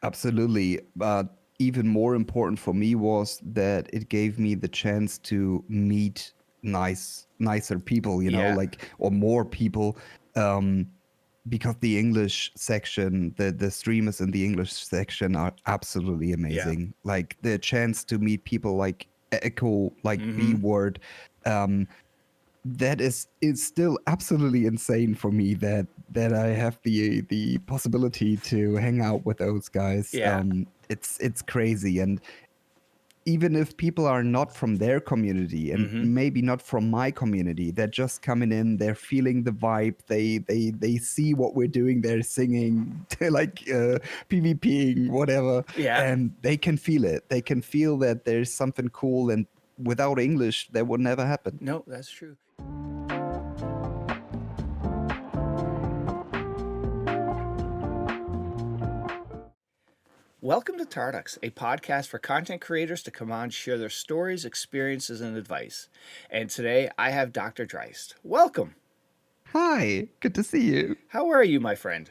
Absolutely. But even more important for me was that it gave me the chance to meet nicer people, Yeah, like, or more people. Um, because the English section, the streamers in the English section are absolutely yeah. amazing. Like the chance to meet people like Echo, like B Mm-hmm. Word, um, that is still absolutely insane for me that I have the possibility to hang out with those guys. Yeah. It's crazy, and even if people are not from their community and Mm-hmm. maybe not from my community, they're just coming in, they're feeling the vibe, they see what we're doing, they're singing, they're like PvPing, whatever, Yeah. and they can feel it. They can feel that there's something cool, and without English, that would never happen. No, that's true. Welcome to Tardux, a podcast for content creators to come on, share their stories, experiences, and advice. And today I have Dr. Dreist. Welcome. Hi, good to see you. How are you, my friend?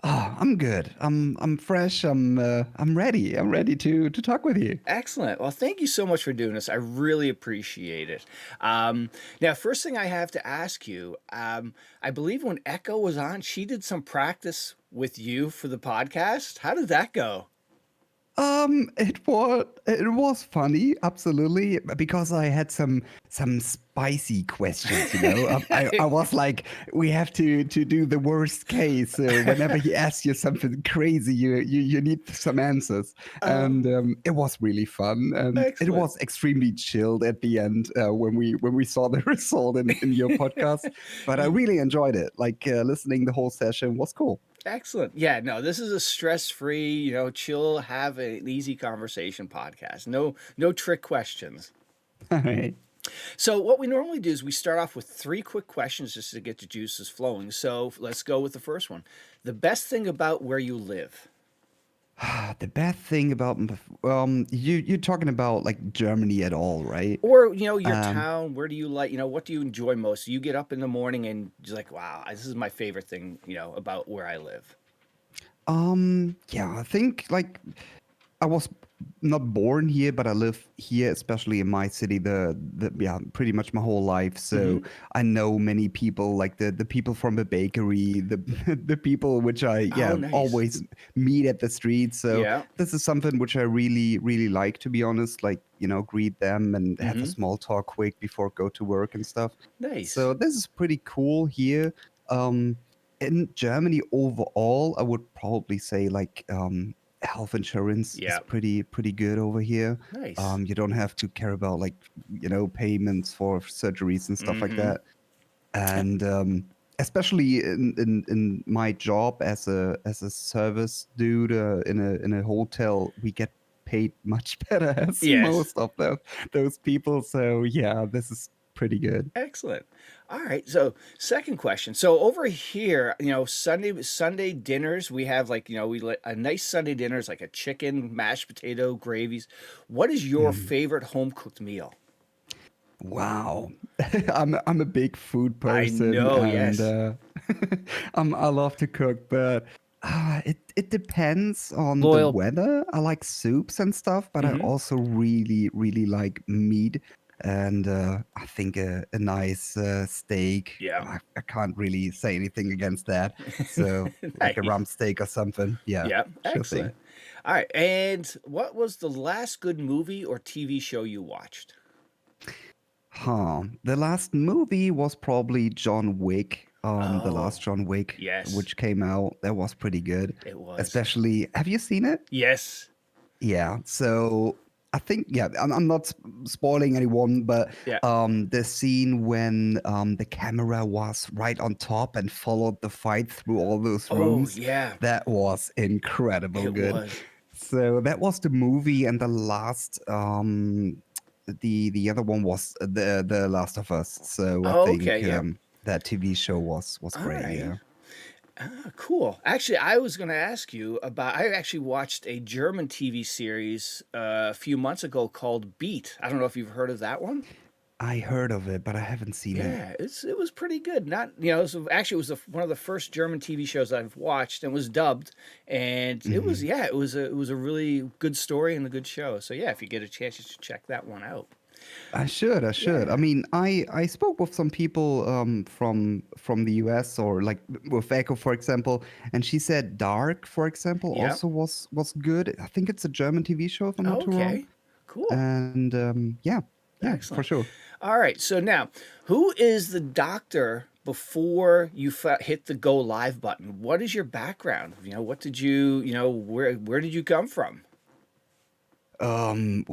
Oh, I'm good. I'm fresh. I'm ready. I'm ready to talk with you. Excellent. Well, thank you so much for doing this. I really appreciate it. Now, first thing I have to ask you, I believe when Echo was on, she did some practice with you for the podcast. How did that go? It was funny, absolutely, because I had some spicy questions. I was like, we have to do the worst case. So whenever he asks you something crazy, you need some answers, and Oh, it was really fun, and it excellent. was extremely chilled at the end when we saw the result in your podcast. But I really enjoyed it. Like listening the whole session was cool. Excellent. Yeah, no, this is a stress-free, chill, have an easy conversation podcast. No trick questions. All right. So what we normally do is we start off with three quick questions just to get the juices flowing. So let's go with the first one. The best thing about where you live. The bad thing about you're talking about like Germany at all, right? Or, your Um, town, where do you like, what do you enjoy most? You get up in the morning and you're like, wow, this is my favorite thing, about where I live. yeah, I think like I was not born here, but I live here, especially in my city, the yeah, pretty much my whole life. So Mm-hmm. I know many people, like the people from the bakery, the the people which I Oh, yeah nice. always meet at the street. So Yeah. this is something which I really like, to be honest. Like greet them and have a Mm-hmm. small talk quick before go to work and stuff. Nice. So this is pretty cool here. Um, in Germany overall, I would probably say like health insurance is Yeah. pretty good over here. Nice. You don't have to care about like payments for surgeries and stuff like Mm-hmm. that. And especially in my job as a service dude in a hotel, we get paid much better as Yes. most of those people. So yeah, this is pretty good. Excellent. All right. So, second question. So over here, Sunday dinners, we have like, a nice Sunday dinners like a chicken, mashed potato, gravies. What is your Mm. favorite home cooked meal? Wow. I'm a big food I person, know, and yes. I love to cook, but it depends on the Loyal. weather. I like soups and stuff, but I Mm-hmm. also really like meat, and I think a nice steak. Yeah. I can't really say anything against that. So like a Nice. rump steak or something. Yeah, Yeah. sure thing. Excellent. All right. And what was the last good movie or TV show you watched? Huh. The last movie was probably John Wick. The last Oh, John Wick, yes, which came out, that was pretty good. it was. Especially, have you seen it? Yes. Yeah. So I think, yeah, I'm not spoiling anyone, but Yeah. the scene when the camera was right on top and followed the fight through all those Oh, rooms, yeah. that was incredible It good. was. So that was the movie, and the last the other one was the Last of Us. So I Oh, okay. think Yep. that TV show was All great. right. Yeah. Cool. Actually, I was going to ask you about. I actually watched a German TV series a few months ago called Beat. I don't know if you've heard of that one. I heard of it, but I haven't seen it. Yeah, it was pretty good. Not actually it was one of the first German TV shows I've watched, and was dubbed, and it was Mhm. yeah it was a really good story and a good show. So yeah, if you get a chance, you should check that one out. I should. I should. I Yeah. mean, I spoke with some people from the US, or like with Echo, for example, and she said Dark, for example, Yep. also was good. I think it's a German TV show, if I'm not too wrong. Okay. Cool. And yeah, yeah, for Excellent. sure. All right. So now, who is the doctor before you hit the go live button? What is your background? What did where did you come from? Um,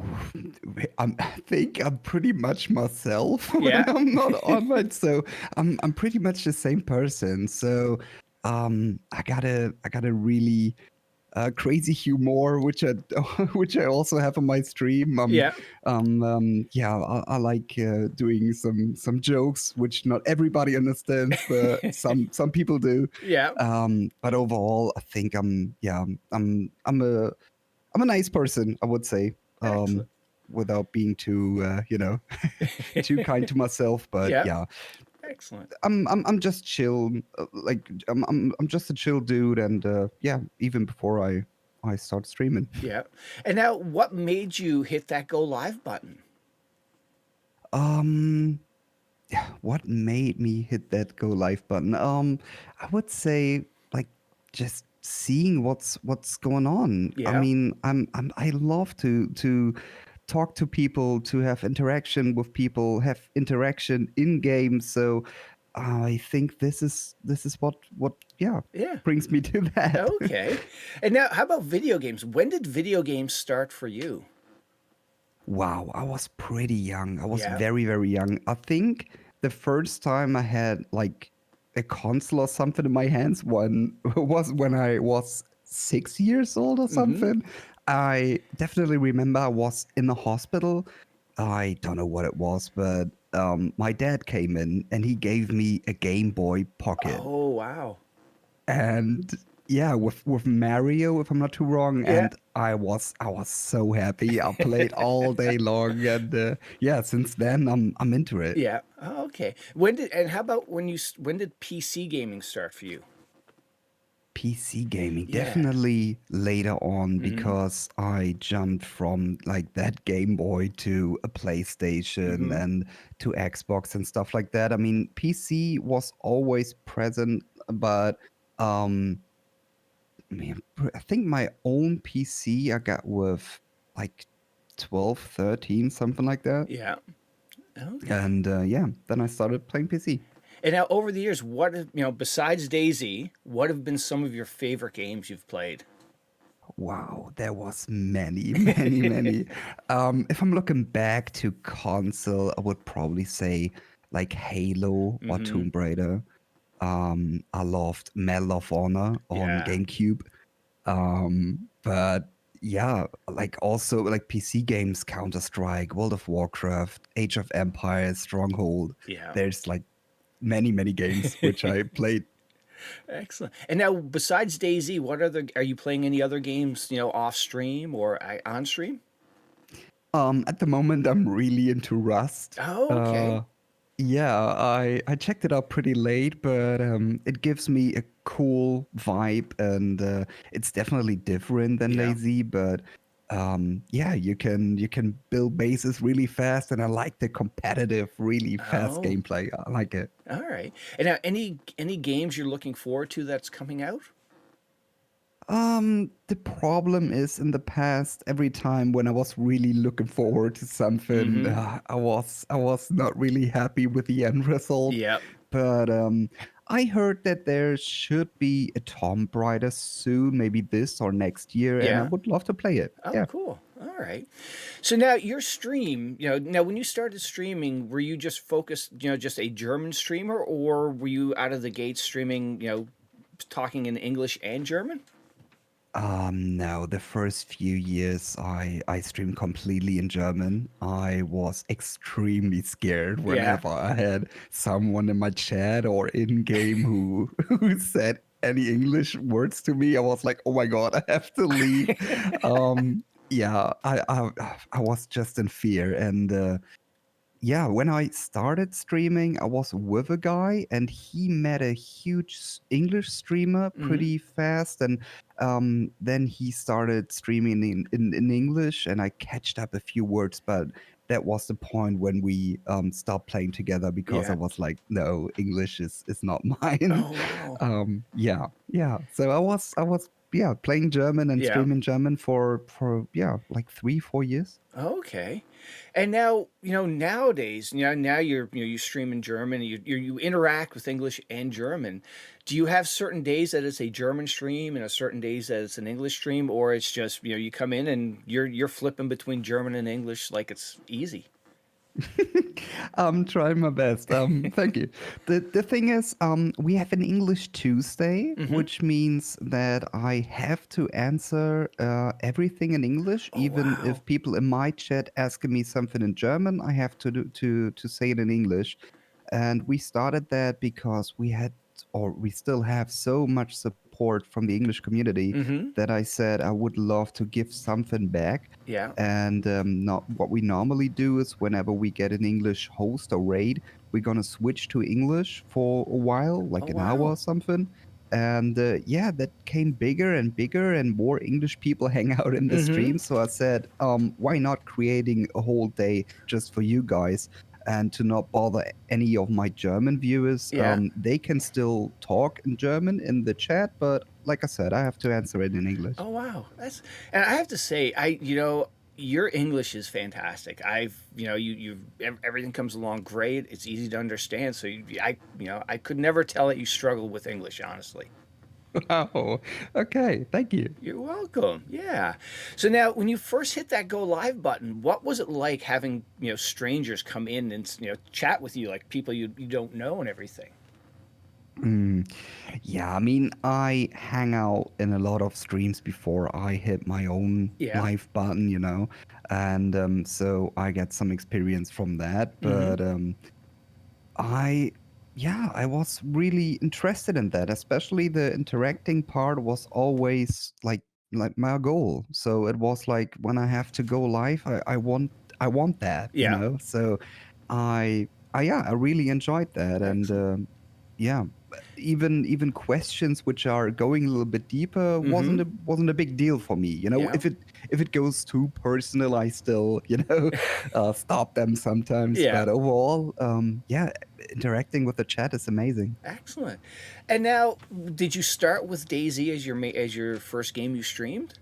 I think I'm pretty much myself when Yeah. I'm not online, so I'm pretty much the same person. So I got a really crazy humor, which I which I also have on my stream. Yeah. Yeah, I like doing some jokes, which not everybody understands, but some people do. Yeah. But overall, I think I'm a nice person, I would say, Excellent. without being too too kind to myself. But Yeah. yeah, Excellent. I'm just chill. Like I'm just a chill dude, and yeah, even before I start streaming. Yeah. And now, what made you hit that go live button? Um, yeah, what made me hit that go live button? I would say like just seeing what's going on. I Yeah. mean, I love to talk to people, to have interaction with people, have interaction in games. So I think this is what yeah Yeah. brings me to that. Okay. And now, how about video games? When did video games start for you? Wow, I was pretty young. I was Yeah. very, very young. I think the first time I had like a console or something in my hands was when I was 6 years old or Mm-hmm. something. I definitely remember I was in the hospital. I don't know what it was, but my dad came in and he gave me a Game Boy Pocket. Oh, wow. And yeah, with Mario, if I'm not too wrong, Yeah. and I was so happy. I played all day long, and yeah, since then I'm into it. Yeah. Oh, okay. How about when did PC gaming start for you? PC gaming Yeah. definitely later on, Mm-hmm. because I jumped from like that Game Boy to a PlayStation Mm-hmm. and to Xbox and stuff like that. I mean, PC was always present, but um man, I think my own PC I got with like 12, 13, something like that. Yeah. Okay. And yeah, then I started playing PC. And now, over the years, what have, besides DayZ, what have been some of your favorite games you've played? Wow, there was many, many, many. If I'm looking back to console, I would probably say like Halo or Mm-hmm. Tomb Raider. I loved Medal of Honor on Yeah. GameCube. But yeah, like also like PC games, Counter-Strike, World of Warcraft, Age of Empires, Stronghold. Yeah. There's like many, many games which I played. Excellent. And now, besides DayZ, are you playing any other games, off stream or on stream? At the moment, I'm really into Rust. Oh, okay. Uh, yeah, I checked it out pretty late, but it gives me a cool vibe, and it's definitely different than Yeah. Lazy. But yeah, you can build bases really fast, and I like the competitive, really fast Oh, gameplay. I like it. all right. And now, any games you're looking forward to that's coming out? The problem is in the past, every time when I was really looking forward to something, Mm-hmm. I was not really happy with the end result. Yep. But I heard that there should be a Tomb Raider soon, maybe this or next year, and I Yeah. would love to play it. Oh, Yeah. cool. All right. So now your stream, now when you started streaming, were you just focused, just a German streamer, or were you out of the gate streaming, talking in English and German? No, the first few years I streamed completely in German. I was extremely scared Yeah. whenever I had someone in my chat or in game who who said any English words to me. I was like, oh my God, I have to leave. Yeah, I was just in fear, and yeah, when I started streaming, I was with a guy, and he met a huge English streamer Hmm. pretty fast, and then he started streaming in English, and I catched up a few words, but that was the point when we stopped playing together because I Yeah. was like, no, English is not mine. Oh, wow. Yeah, yeah. So I was yeah playing German and Yeah. streaming German for yeah like 3 4 years. Okay. And now, nowadays, now you stream in German, you interact with English and German. Do you have certain days that it's a German stream and a certain days that it's an English stream, or it's just, you come in and you're flipping between German and English like it's easy? I'm trying my best. Thank you. The thing is, we have an English Tuesday, Hmm. which means that I have to answer everything in English, Oh, even wow. if people in my chat asking me something in German, I have to say it in English. And we started that because we had, or we still have, so much support from the English community Hmm. that I said I would love to give something back. Yeah. And not what we normally do is whenever we get an English host or raid, we're gonna switch to English for a while, Oh, like an hour wow. or something. And yeah, that came bigger and bigger, and more English people hang out in the Hmm. stream. So I said, why not creating a whole day just for you guys? And to not bother any of my German viewers, Yeah. they can still talk in German in the chat, but like I said, I have to answer it in English. Oh, wow. And I have to say, your English is fantastic. Everything comes along great. It's easy to understand. So I could never tell that you struggle with English, honestly. Oh, okay. Thank you. You're welcome. Yeah. So now, when you first hit that go live button, what was it like having, strangers come in and, chat with you, like people you don't know and everything? Mm, yeah, I mean, I hang out in a lot of streams before I hit my own Yeah. live button, and so I get some experience from that. Mm-hmm. But I, yeah, I was really interested in that, especially the interacting part was always like my goal. So it was like when I have to go live, I want that, Yeah. So yeah, I really enjoyed that, and Excellent. yeah, even questions which are going a little bit deeper Mm-hmm. wasn't a big deal for me. Yeah. If it goes too personal, I still stop them sometimes. Yeah. But overall, yeah, interacting with the chat is amazing. Excellent. And now, did you start with DayZ as your first game you streamed?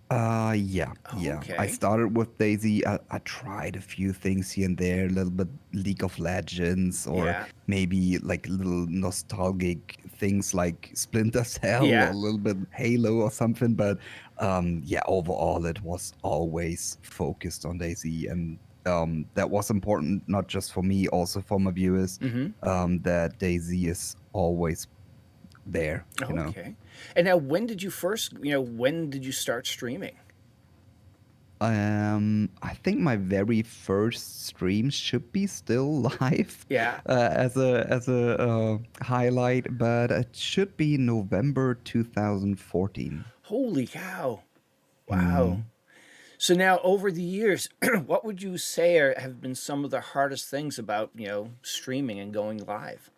Yeah, Oh, yeah. I okay. started with Daisy. I tried a few things here and there, a little bit League of Legends, or Yeah. maybe like little nostalgic things like Splinter Cell, or Yeah. a little bit Halo or something. But yeah, overall, it was always focused on Daisy, and that was important not just for me, also for my viewers. Mm-hmm. That Daisy is always there. Okay. And now, when did you start streaming? I think my very first stream should be still live Yeah. as a highlight, but it should be November 2014. Holy cow. Wow. Mm. So now, over the years, what would you say have been some of the hardest things about, streaming and going live?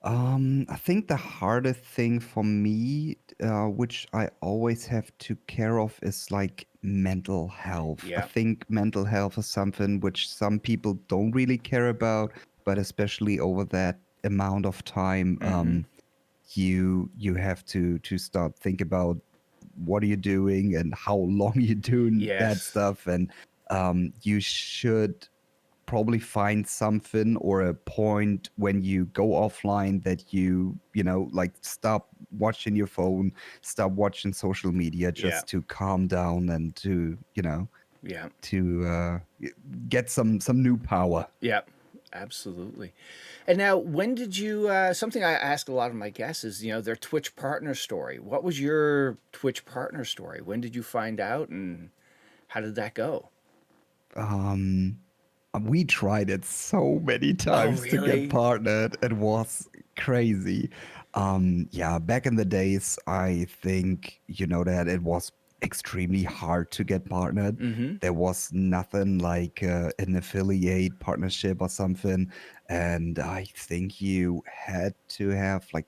I think the hardest thing for me, which I always have to care of, is like mental health. I Yeah. think mental health is something which some people don't really care about, but especially over that amount of time, Mm-hmm. you have to start think about what are you doing and how long you're doing that Yes. stuff, and you should probably find something or a point when you go offline that like stop watching your phone, stop watching social media, Yeah. just to calm down and to Yeah. get some new power. Yeah. Absolutely. And now, when did you? Something I ask a lot of my guests is, their Twitch partner story. What was your Twitch partner story? When did you find out, and how did that go? um we tried it so many Oh, times to get really? partnered. It was crazy. Yeah, back in the days, I think that it was extremely hard to get partnered. Mm-hmm. There was nothing like an affiliate partnership or something. And I think you had to have like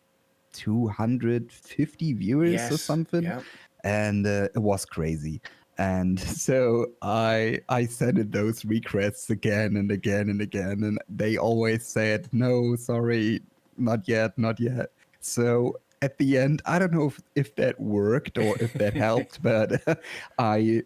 250 viewers or Yes. something. Yeah. And it was crazy. And so I sent in those requests again and again and again. And they always said, no, sorry, not yet, not yet. So at the end, I don't know if that worked or if that helped, but I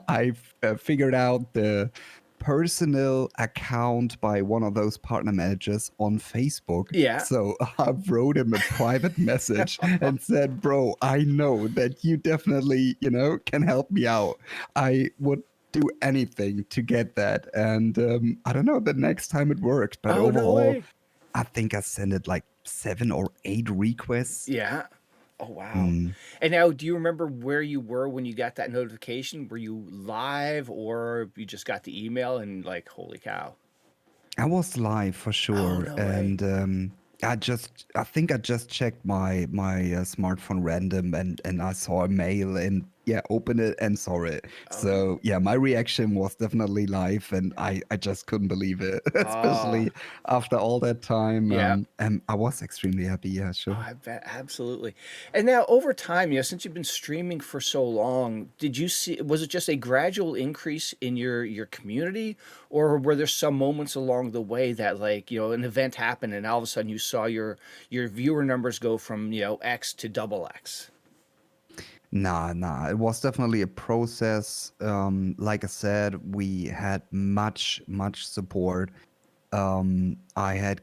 I figured out the personal account by one of those partner managers on Facebook. Yeah. So I wrote him a private message and said, "Bro, I know that you definitely, can help me out. I would do anything to get that." And I don't know, the next time it worked, but Oh, no overall, way. I think I sent it like 7 or 8 requests. Yeah. Oh, wow. Mm. And now, do you remember where you were when you got that notification? Were you live or you just got the email and like, holy cow? I was live for Oh, sure, no way. and I think I just checked my smartphone random, and I saw a mail, and yeah, opened it and saw it. Oh. So yeah, my reaction was definitely live, and I just couldn't believe it, Ah, especially after all that time. yeah. And I was extremely happy. Yeah, Oh, sure. I bet absolutely. And now over time, since you've been streaming for so long, did you see was it just a gradual increase in your community, or were there some moments along the way that like, an event happened and all of a sudden you saw your viewer numbers go from, X to double X? Nah. It was definitely a process. Like I said, we had much support. I had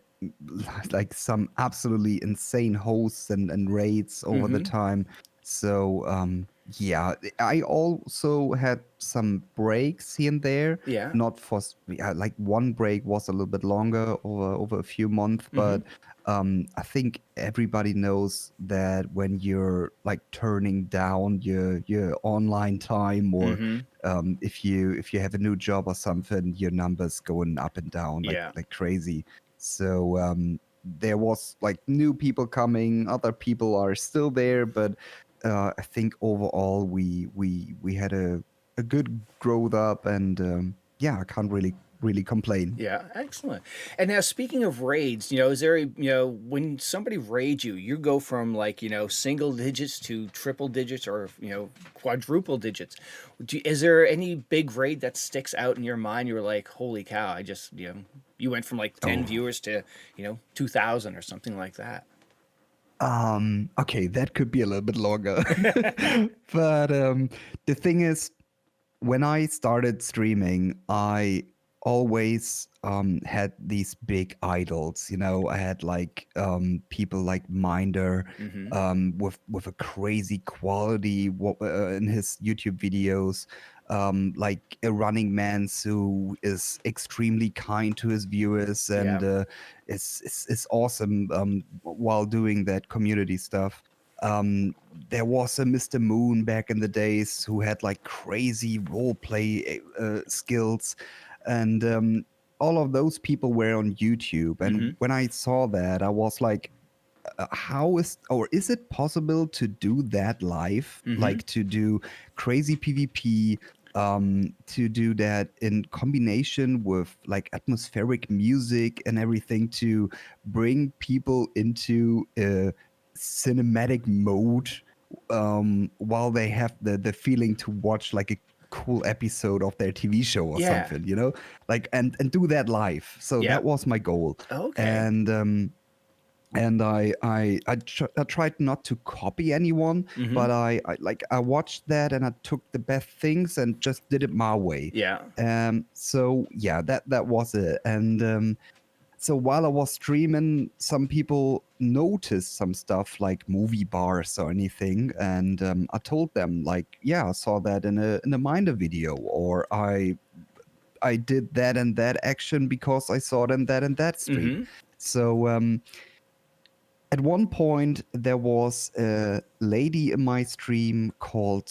like some absolutely insane hosts and raids over the Mm-hmm. time. So yeah, I also had some breaks here and there. Yeah. Not for yeah, like one break was a little bit longer over a few months, Mm-hmm. but I think everybody knows that when you're like turning down your online time, or Mm-hmm. if you have a new job or something, your numbers going up and down like Yeah. like crazy. So there was like new people coming, other people are still there, but I think overall we had a good growth up, and yeah, I can't really complain. Yeah, excellent. And now speaking of raids, is there when somebody raids you, you go from like, single digits to triple digits or, quadruple digits. Is there any big raid that sticks out in your mind? You were like, holy cow, I just, you went from like 10 Oh, viewers to, 2,000 or something like that. okay, that could be a little bit longer. But the thing is, when I started streaming, I always had these big idols. I had like people like Minder, Mm-hmm. with a crazy quality in his YouTube videos. Like a Running Man who is extremely kind to his viewers, and Yeah. is awesome while doing that community stuff. There was a Mr. Moon back in the days who had like crazy role play skills, and all of those people were on YouTube. Mm-hmm. And when I saw that, I was like, how is it possible to do that live? Mm-hmm. Like to do crazy PvP, to do that in combination with like atmospheric music and everything, to bring people into a cinematic mode, while they have the feeling to watch like a cool episode of their TV show or Yeah. something, like, and do that live. So that Yep. was my goal. Okay. And I tried not to copy anyone, Mm-hmm. but I watched that, and I took the best things and just did it my way. Yeah. So yeah, that was it. And so while I was streaming, some people noticed some stuff like movie bars or anything, and I told them like, yeah, I saw that in a Minder video, or I did that and that action because I saw it in that and that stream. Mm-hmm. So at one point, there was a lady in my stream called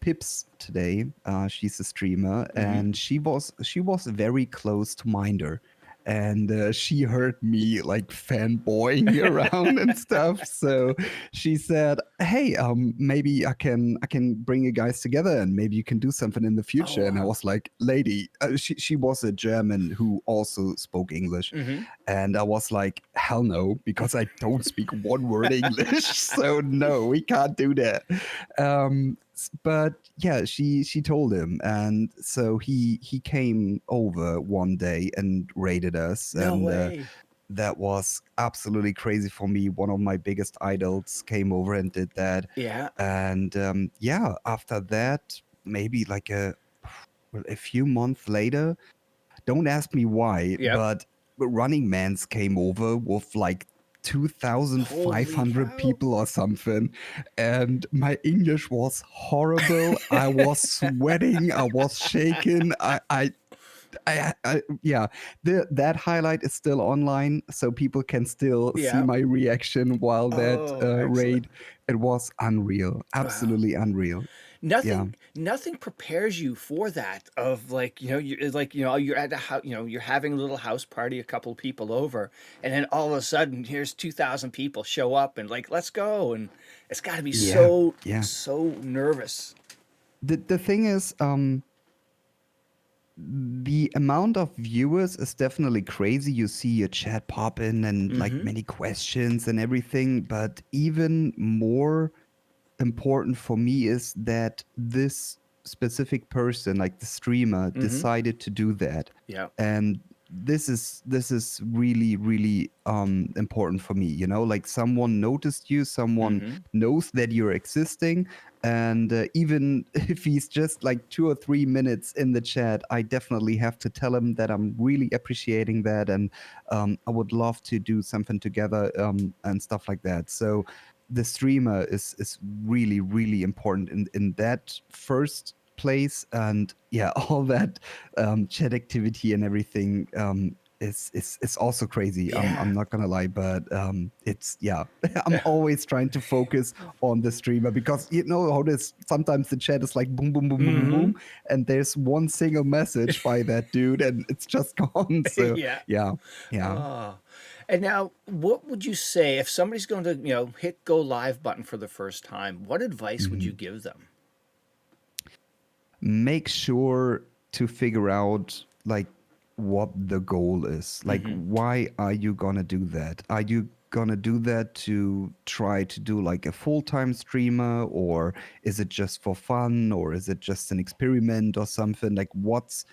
Pips today. She's a streamer, Mm-hmm. and she was very close to Minder. and she heard me like fanboying around and stuff. So she said, "Hey, maybe I can bring you guys together, and maybe you can do something in the Oh, future." And I wow. was like, "Lady," she was a German who also spoke English, Mhm. and I was like, "Hell no," because I don't speak one word English. So no, we can't do that. But yeah, she told him, and so he came over one day and raided us, No and way. that was absolutely crazy for me. One of my biggest idols came over and did that, Yeah. and yeah, after that, maybe like a few months later, don't ask me why, Yep. but Running Man's came over with like Holy 2,500 cow. people or something, and my English was horrible. I was sweating. I was shaking. Yeah, that highlight is still online, so people can still see Yeah. my reaction while that Oh, excellent. raid. It was unreal, Wow. absolutely unreal. Yeah, Nothing prepares you for that of like, you it's like, you're at a house, you're having a little house party, a couple people over, and then all of a sudden here's 2,000 people show up and like, let's go. And it's got to be yeah, so, yeah. so nervous. The thing is, the amount of viewers is definitely crazy. You see your chat pop in and like Mm-hmm. many questions and everything, but even more important for me is that this specific person, like the streamer, Mm-hmm. decided to do that. Yeah. And this is really really important for me, like someone noticed you, someone Mm-hmm. knows that you're existing, and even if he's just like 2 or 3 minutes in the chat, I definitely have to tell him that I'm really appreciating that, and I would love to do something together, and stuff like that. So the streamer is really really important in that first place, and yeah, all that chat activity and everything is also crazy. I'm Yeah. not gonna lie, but it's yeah. I'm always trying to focus on the streamer, because you know how this sometimes the chat is like boom boom boom boom boom Mm-hmm. boom, and there's one single message by that dude and it's just gone. So Yeah. yeah, yeah. Oh. And now, what would you say if somebody's going to, hit go live button for the first time? What advice would you Mhm. give them? Make sure to figure out like what the goal is. Like, Mm-hmm. why are you gonna do that? Are you gonna do that to try to do like a full-time streamer, or is it just for fun, or is it just an experiment or something? Like, what's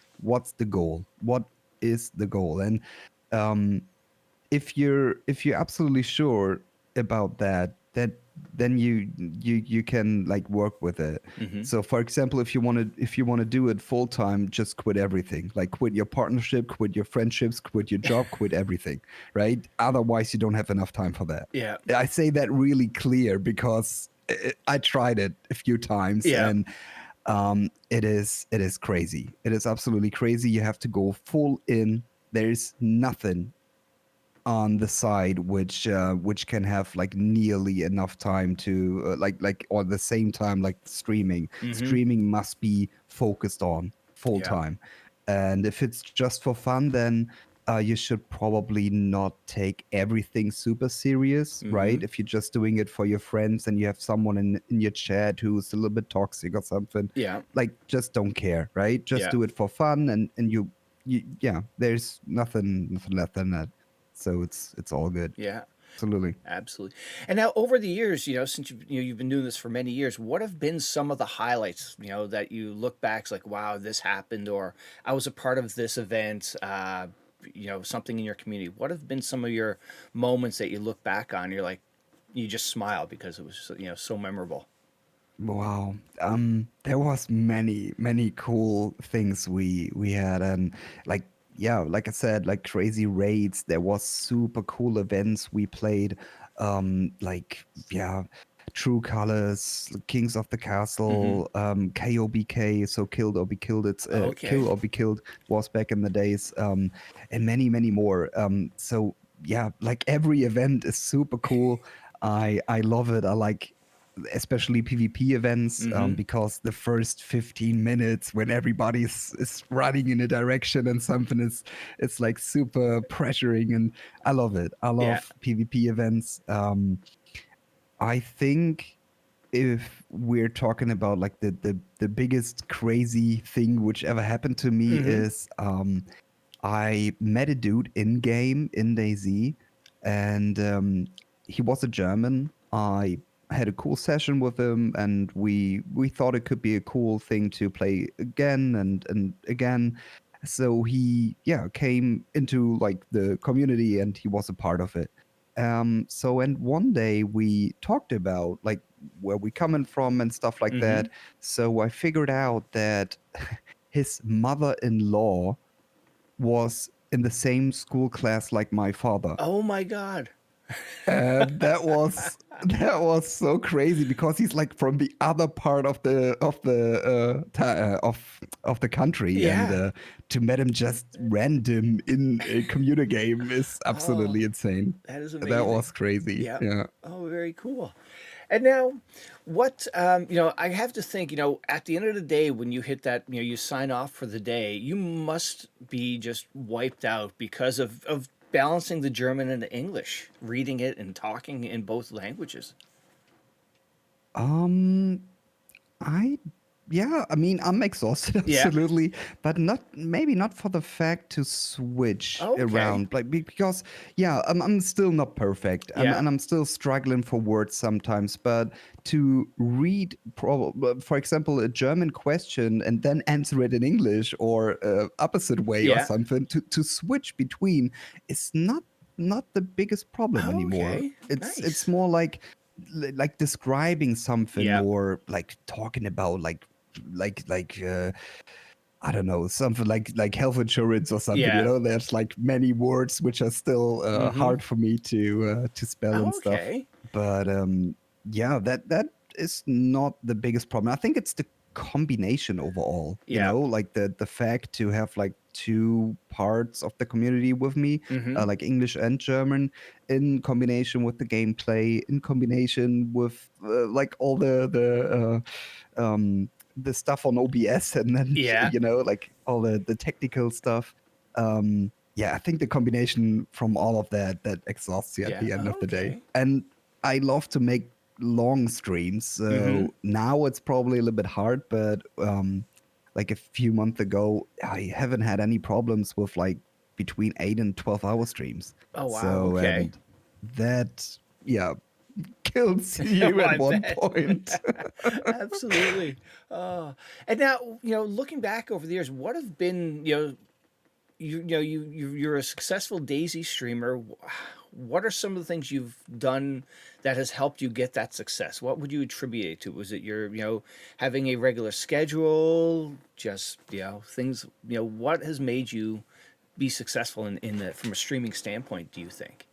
the goal? What is the goal? And um if you're absolutely sure about that, then you can like work with it. Mm-hmm. So for example, if you want to do it full time, just quit everything. Like, quit your partnership, quit your friendships, quit your job, quit everything, right? Otherwise you don't have enough time for that. Yeah. I say that really clear because I tried it a few times, Yeah. and it is crazy. It is absolutely crazy. You have to go full in. There's nothing on the side which can have like nearly enough time to like or the same time like streaming. Mm-hmm. Streaming must be focused on full Yeah. time, and if it's just for fun, then you should probably not take everything super serious, Mm-hmm. right? If you're just doing it for your friends and you have someone in your chat who's a little bit toxic or something, Yeah. like, just don't care, right? Just Yeah. do it for fun, and you yeah, there's nothing less than that. So it's all good. Yeah. Absolutely. Absolutely. And now, over the years, since you've been doing this for many years, what have been some of the highlights, that you look back, it's like, wow, this happened, or I was a part of this event, something in your community. What have been some of your moments that you look back on? You're like, you just smile because it was, so memorable. Wow. There was many cool things we had, and like, yeah, like I said, like crazy raids. There was super cool events we played. Like, yeah, True Colors, Kings of the Mm-hmm. Castle, KOBK, so Killed or Be Killed. It's Okay. Kill or Be Killed was back in the days, and many more. So yeah, like every event is super cool. I love it. I like especially PvP events, Mm-hmm. because the first 15 minutes when everybody is running in a direction and something is, it's like super pressuring, and I love it. I Yeah. love PvP events. I think if we're talking about like the biggest crazy thing which ever happened to me Mm-hmm. is I met a dude in game in DayZ, and he was a German. I had a cool session with him, and we thought it could be a cool thing to play again and again. So he came into like the community, and he was a part of it. So and one day we talked about like where we coming from and stuff like Mm-hmm. that. So I figured out that his mother-in-law was in the same school class like my father. Oh my God. And that was so crazy because he's like from the other part of the country, and Yeah. to meet him just random in a computer game is Oh, absolutely insane. that is That amazing. was crazy. Yeah. Yeah. Oh, very cool. And now, what, I have to think, at the end of the day, when you hit that, you sign off for the day, you must be just wiped out because of balancing the German and the English, reading it and talking in both languages. Um, I yeah, I mean, I'm exhausted Yeah. absolutely, but not maybe not for the fact to switch Okay. around, like because I'm still not perfect, Yeah. and I'm still struggling for words sometimes. But to read, for example, a German question and then answer it in English or opposite way or Yeah. something, to switch between is not the biggest problem anymore. Okay. It's Nice. more like describing something, Yeah. or like talking about like I don't know, something like health insurance or something. Yeah. There's like many words which are still Mm-hmm. hard for me to spell and stuff. Okay. But yeah, that is not the biggest problem. I think it's the combination overall. Yeah. Like the fact to have like two parts of the community with me, Mm-hmm. like English and German, in combination with the gameplay, in combination with like all the stuff on OBS, and then Yeah. like all the technical stuff. Yeah, I think the combination from all of that exhausts you at Yeah. the end of the day. Okay. And I love to make long streams, Mm-hmm. so now it's probably a little bit hard, but like a few months ago, I haven't had any problems with like between 8 and 12 hour streams. Oh, wow. So Okay. and that kills Oh, you at I one bet. point. Absolutely. And now, looking back over the years, what have been, you're a successful DayZ streamer. What are some of the things you've done that has helped you get that success? What would you attribute it to? Was it your, having a regular schedule, just, things, what has made you be successful in the, from a streaming standpoint, do you think?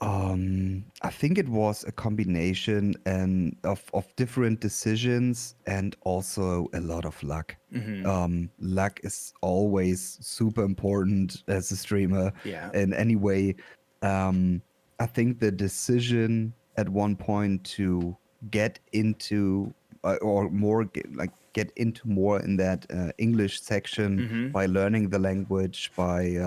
I think it was a combination and of different decisions, and also a lot of luck. Mm-hmm. Luck is always super important as a streamer Yeah. in any way. I think the decision at one point to get into or more get into more in that English section Mm-hmm. by learning the language, by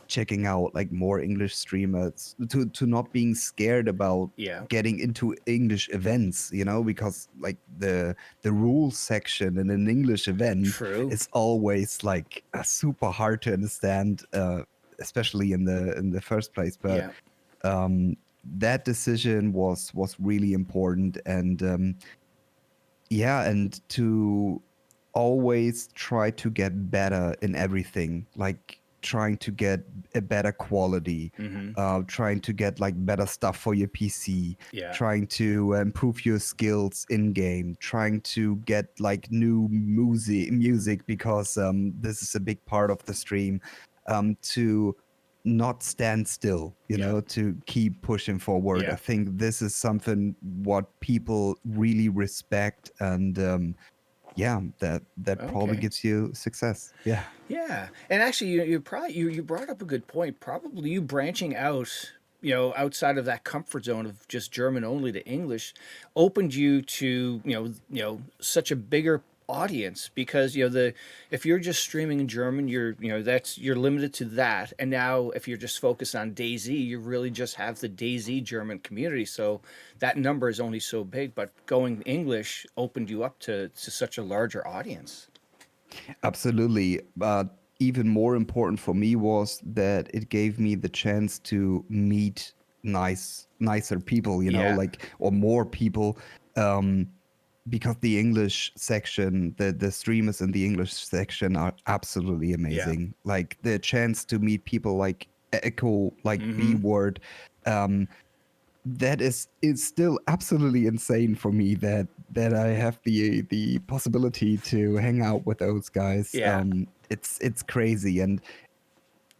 checking out like more English streamers, to not being scared about Yeah. getting into English events, because like the rules section in an English event True. is always like super hard to understand, especially in the first place. But Yeah. that decision was really important, and and to always try to get better in everything, like trying to get a better quality, Mm-hmm. trying to get like better stuff for your PC, Yeah. trying to improve your skills in game, trying to get like new music because this is a big part of the stream, to not stand still, Yeah. to keep pushing forward. I Yeah. think this is something what people really respect, and that probably Okay. gives you success. Yeah, and actually, you probably you brought up a good point. Probably you branching out outside of that comfort zone of just German only to English, opened you to, such a bigger audience because, if you're just streaming in German, you're limited to that. And now if you're just focused on DayZ, you really just have the DayZ German community. So that number is only so big, but going English opened you up to such a larger audience. Absolutely. But even more important for me was that it gave me the chance to meet nicer people, Yeah. like, or more people. Um, because the English section, the streamers in the English section are absolutely Yeah. amazing. Like the chance to meet people like Echo, like B Mm-hmm. Word, um, that is still absolutely insane for me that I have the possibility to hang out with those guys. Yeah. It's crazy. And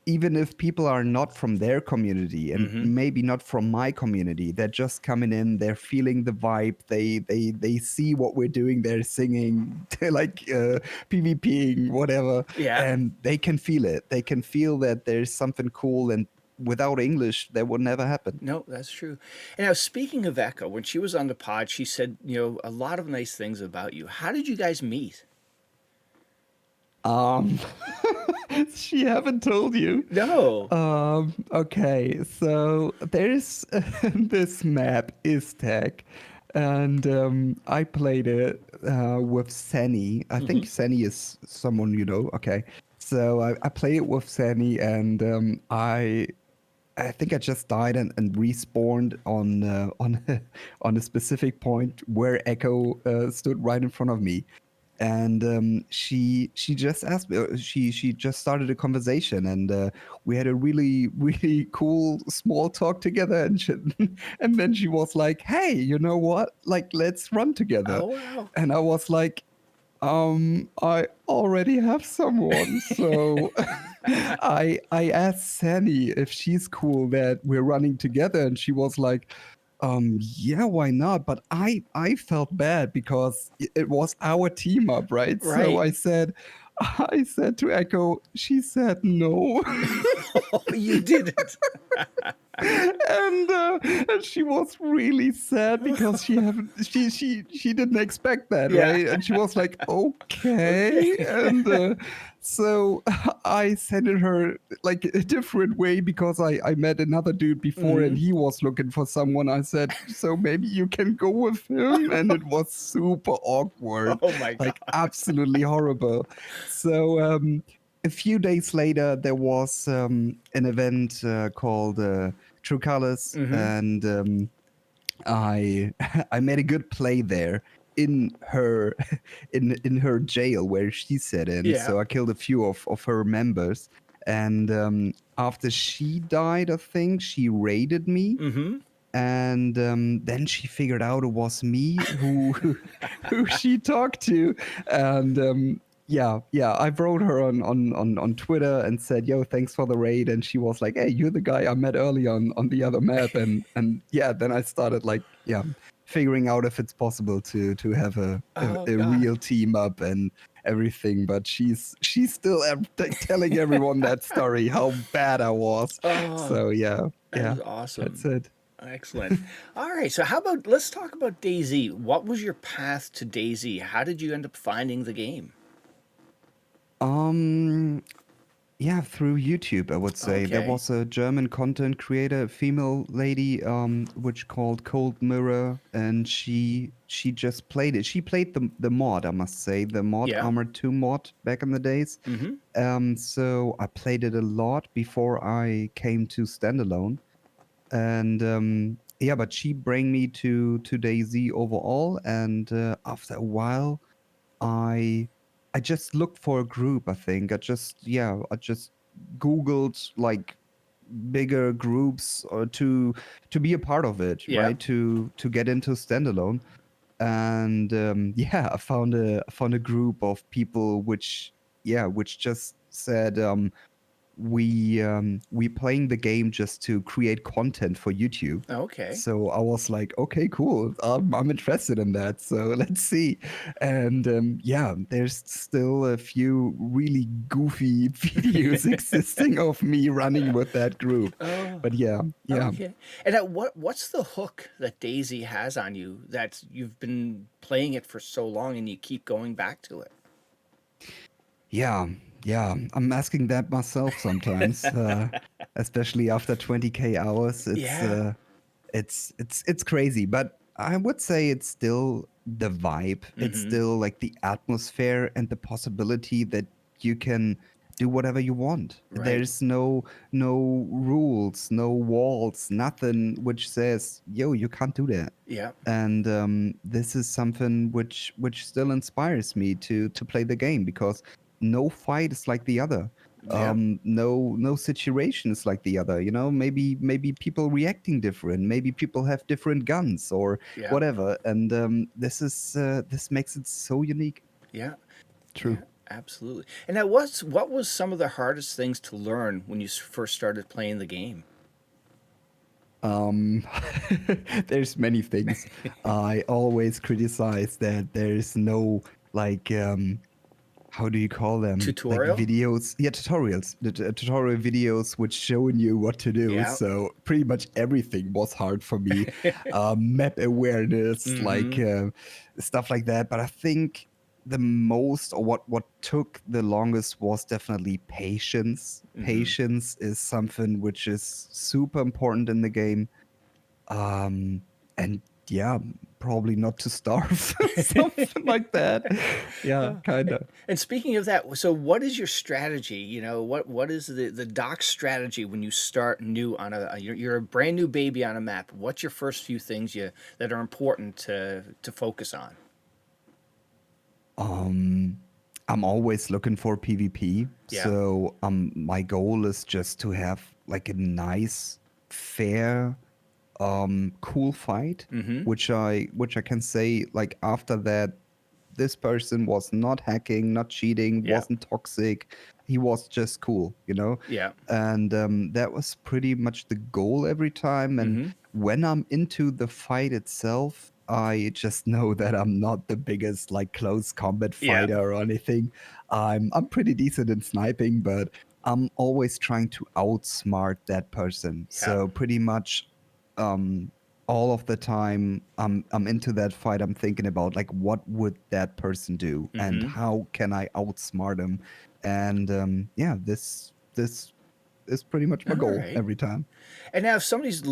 even if people are not from their community and Mm-hmm. maybe not from my community, they're just coming in, they're feeling the vibe, they see what we're doing, they're singing, they're like PvPing, whatever, Yeah. and they can feel it. They can feel that there's something cool, and without English, that would never happen. No, that's true. And now, speaking of Echo, when she was on the pod, she said, a lot of nice things about you. How did you guys meet? Um, she haven't told you. No. Okay, so there's this map Istag, and I played it with Sani. I think Mm-hmm. Sani is someone you know. Okay, so I played it with Sani, and I think I just died and respawned on on a specific point where Echo stood right in front of me, and she just asked me. She just started a conversation, and we had a really cool small talk together. And and then she was like, "Hey, you know what? Like, let's run together." Oh, wow. And I was like, I already have someone, so I asked Sani if she's cool that we're running together, and she was like, yeah, why not? But I felt bad because it was our team up, right? So Right. I said to Echo, she said no. Oh, you didn't. And she was really sad because she didn't expect that, Yeah. right? And she was like, Okay. okay. And so I sent it her like a different way because I met another dude before and Mm-hmm. he was looking for someone. I said, so maybe you can go with him. And it was super awkward, Oh, my God. like absolutely horrible. So a few days later, there was an event called True Colors, Mm-hmm. and I I made a good play there in her in her jail where she sat in. Yeah. So I killed a few of her members, and after she died, I think she raided me. Mm-hmm. And then she figured out it was me who she talked to, and yeah, I wrote her on Twitter and said, "Yo, thanks for the raid," and she was like, "Hey, you're the guy I met earlier on the other map," and yeah, then I started like figuring out if it's possible to have Oh, a God. real team up and everything, but she's still telling everyone that story how bad I was. Oh, So yeah, that is that's awesome. it. Excellent. All right. So let's talk about DayZ. What was your path to DayZ? How did you end up finding the game? Um, yeah, through YouTube, I would say. There Okay. was a German content creator, a female lady, which called Cold Mirror, and she just played it. She played the mod, I must say, the mod Yeah. Armored 2 mod back in the days. Mm-hmm. So I played it a lot before I came to standalone. And yeah, but she bring me to DayZ overall, and after a while I just looked for a group, I think. I just Googled like bigger groups or to be a part of it, Yeah. right? To get into standalone. And yeah, I found a group of people which just said we playing the game just to create content for YouTube. Okay. So I was like, okay, cool. I'm interested in that. So let's see. And yeah, there's still a few really goofy videos existing of me running with that group. Oh, But yeah, yeah. okay. And what's the hook that DayZ has on you that you've been playing it for so long and you keep going back to it? Yeah, yeah. I'm asking that myself sometimes, especially after 20K hours. Yeah. It's crazy, but I would say it's still the vibe. It's Mm-hmm. still like the atmosphere and the possibility that you can do whatever you want. Right. There's no rules, no walls, nothing which says, "Yo, you can't do that." Yeah. And this is something which still inspires me to play the game, because no fight is like the other. Yeah. No situation is like the other. You know, maybe people reacting different. Maybe people have different guns or Yeah. whatever. And this makes it so unique. Yeah. True. Yeah. Absolutely. And now, what was some of the hardest things to learn when you first started playing the game? Um, there's many things. I always criticize that there's no like how do you call them? Like Tutorial? videos, yeah, tutorials, the tutorial videos which showing you what to do. Yeah. So pretty much everything was hard for me. Map awareness, like Mm-hmm. stuff like that. But I think the most, or what took the longest, was definitely patience. Mm-hmm. Patience is something which is super important in the game. And yeah, probably not to starve, something like that. Yeah, kind of. And speaking of that, so what is your strategy? You know, what is the doc strategy when you start new on you're a brand new baby on a map? What's your first few things that are important to focus on? Um, I'm always looking for PvP. Yeah. So my goal is just to have like a nice, fair, cool fight, Mm-hmm. which I can say, like, after that, this person was not hacking, not cheating, Yeah. wasn't toxic. He was just cool, you know? Yeah. And that was pretty much the goal every time. And Mm-hmm. when I'm into the fight itself, I just know that I'm not the biggest like close combat Yeah. fighter or anything. I'm pretty decent in sniping, but I'm always trying to outsmart that person. Yeah. So pretty much um all of the time I'm into that fight, I'm thinking about like what would that person do and Mm-hmm. how can I outsmart him. And yeah, this is pretty much my All goal right. every time. And now, if somebody's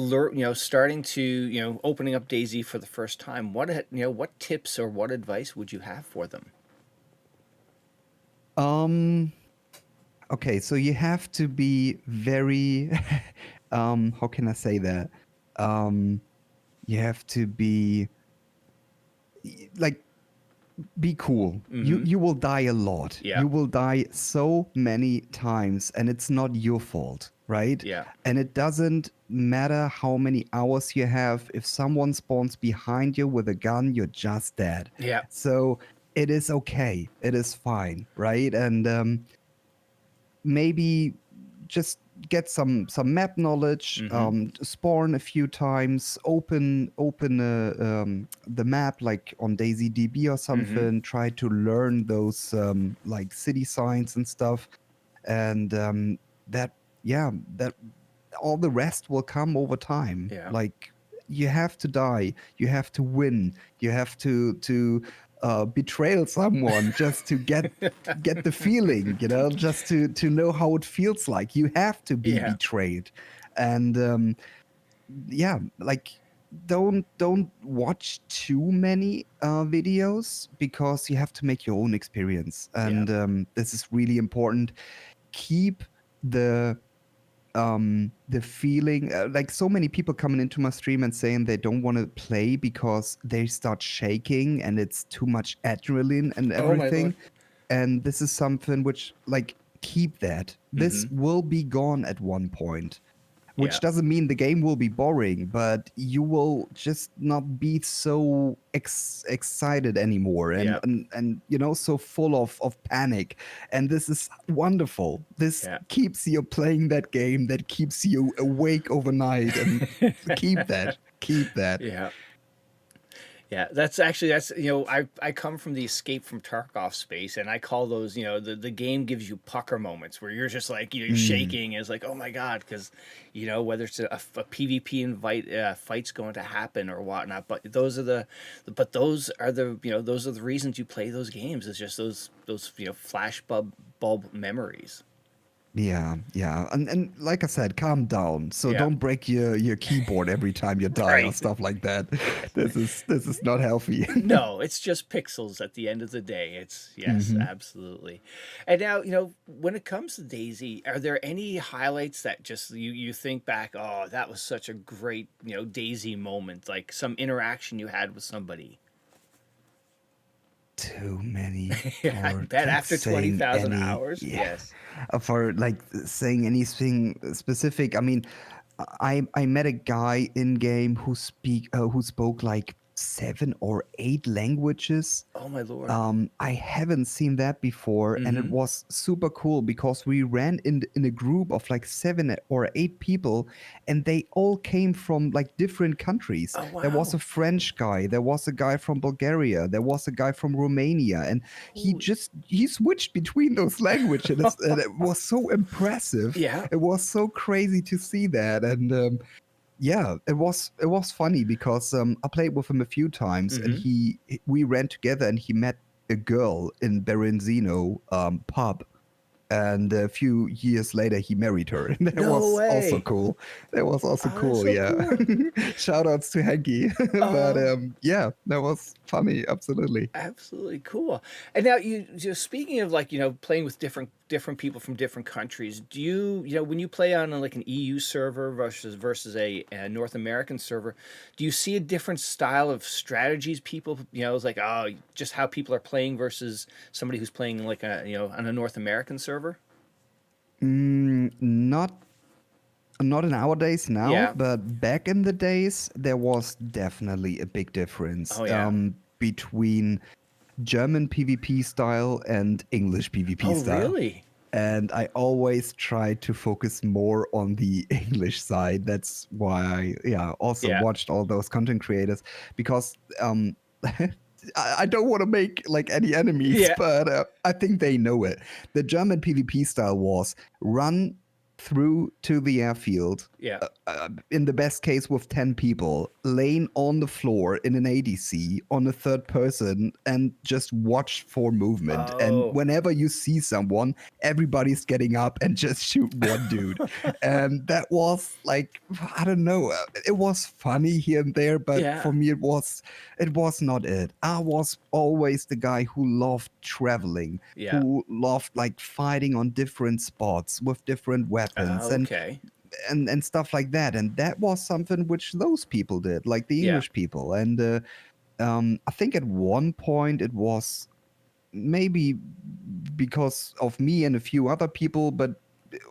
starting to opening up DayZ for the first time, what tips or what advice would you have for them? um okay, so you have to be very how can I say that, um you have to be like, be cool. Mm-hmm. You will die a lot. Yeah. You will die so many times, and it's not your fault, right? Yeah. And it doesn't matter how many hours you have. If someone spawns behind you with a gun, you're just dead. Yeah. So it is okay. It is fine, right? And maybe just get some map knowledge, Mm-hmm. spawn a few times, open the map like on DayZ or something. Try to learn those like city signs and stuff, and that yeah, that all the rest will come over time. Yeah. Like, you have to die, you have to win, you have to betrayal someone just to get the feeling, you know, just to know how it feels like. You have to be Yeah. betrayed. And yeah, like, don't watch too many videos, because you have to make your own experience. And this is really important. Keep the feeling, like, so many people coming into my stream and saying they don't want to play because they start shaking and it's too much adrenaline and Oh my lord. everything. And this is something which, like, keep that. This Mm-hmm. will be gone at one point. which Yeah. doesn't mean the game will be boring, but you will just not be so excited anymore, and, Yeah. and you know, so full of panic. And this is wonderful. This Yeah. keeps you playing that game, that keeps you awake overnight, and keep that, keep that. Yeah. Yeah, that's I come from the Escape from Tarkov space, and I call those, the game gives you pucker moments where you're just like, you're Mm, shaking. And it's like, oh my god, because whether it's a PvP fight's going to happen or whatnot, but those are those are the reasons you play those games. It's just those flash bulb memories. yeah, yeah, and like I said, calm down. So Yeah, don't break your keyboard every time you die or right. stuff like that. This is not healthy. No, it's just pixels at the end of the day. It's yes, Hmm. absolutely. And now, when it comes to Daisy, are there any highlights that just you think back, oh, that was such a great, Daisy moment, like some interaction you had with somebody? Too many Yeah, I for bet like after saying 20,000 any, hours. yeah, Yes. for like saying anything specific. I mean, I met a guy in game who spoke like 7 or 8 languages. Oh my Lord. I haven't seen that before, and it Mm-hmm. was super cool because we ran in a group of like 7 or 8 people, and they all came from like different countries. Oh There was wow. a French guy, there was a guy from Bulgaria, there was a guy from Romania, and Holy. he switched between those languages, and it was so impressive. Yeah. It was so crazy to see that, and yeah, it was funny because I played with him a few times, and Mm-hmm. we ran together, and he met a girl in Berenzino pub, and a few years later he married her, and that No was also way. cool. That was also Oh, that's cool. so Yeah, cool. shout outs to Hanky. But Oh. yeah, that was funny. Absolutely. Absolutely cool. And now you just speaking of like, playing with different people from different countries, do when you play on like an EU server versus a North American server, do you see a different style of strategies people, it's like, oh, just how people are playing versus somebody who's playing like on a North American server? Not nowadays now, Yeah. but back in the days, there was definitely a big difference Oh yeah. between German PvP style and English PvP Oh style. really? And I always try to focus more on the English side. That's why I, yeah, also Yeah. watched all those content creators, because I don't want to make like any enemies, Yeah. but I think they know it. The German PvP style was run through to the airfield, Yeah. in the best case with 10 people, laying on the floor in an ADC on a third person, and just watch for movement. And Oh. whenever you see someone, everybody's getting up and just shoot one dude. And that was like, I don't know, it was funny here and there, but Yeah. for me it was not it. I was always the guy who loved traveling, Yeah. who loved like fighting on different spots with different weapons, and Okay. and stuff like that. And that was something which those people did, like the Yeah. English people. And I think at one point it was maybe because of me and a few other people, but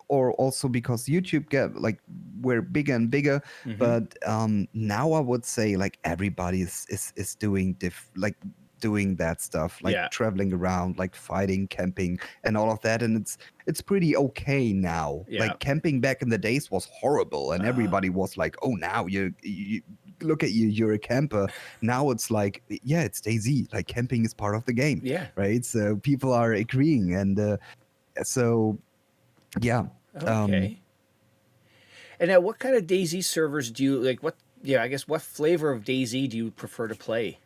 or also because YouTube get like we're bigger and bigger. Mm-hmm. But now I would say like everybody is doing like doing that stuff, like Yeah. traveling around, like fighting, camping, and all of that. And it's pretty okay now. Yeah. Like camping back in the days was horrible, and Uh, everybody was like, "Oh, now you look at you, you're a camper." Now it's like, yeah, it's DayZ. Like camping is part of the game, yeah. right? So people are agreeing, and so yeah. Um, Okay. And now, what kind of DayZ servers do you like? What, yeah, I guess what flavor of DayZ do you prefer to play?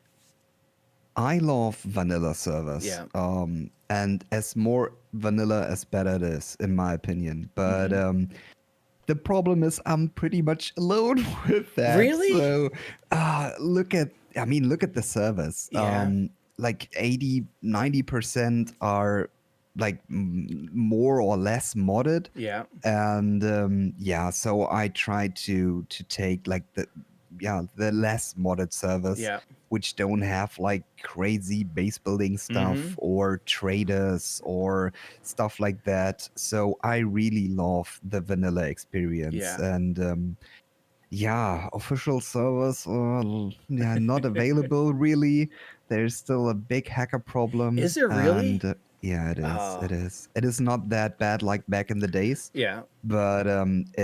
I love vanilla servers. Yeah. And as more vanilla, as better it is, in my opinion. But Mm-hmm. the problem is I'm pretty much alone with that. Really? So look at the servers. Yeah. Like 80-90% are like more or less modded. Yeah. And yeah, so I try to take like the less modded servers, Yeah. which don't have like crazy base building stuff Mm-hmm. or traders or stuff like that. So I really love the vanilla experience. Yeah. And yeah, official servers, yeah, not available really. There's still a big hacker problem, Is there really? and yeah, it is. Oh, It is. It is not that bad like back in the days, yeah. but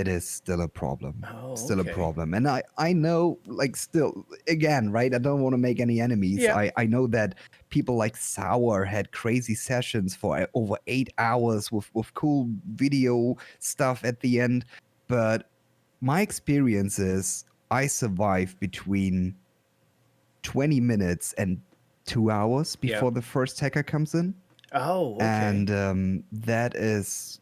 it is still a problem. Oh, Still a okay. problem, and I know, like, still again, right? I don't want to make any enemies. Yeah. I know that people like Sour had crazy sessions for over 8 hours with cool video stuff at the end, but my experience is I survive between 20 minutes and 2 hours Yeah. before the first hacker comes in. Oh, okay. And that is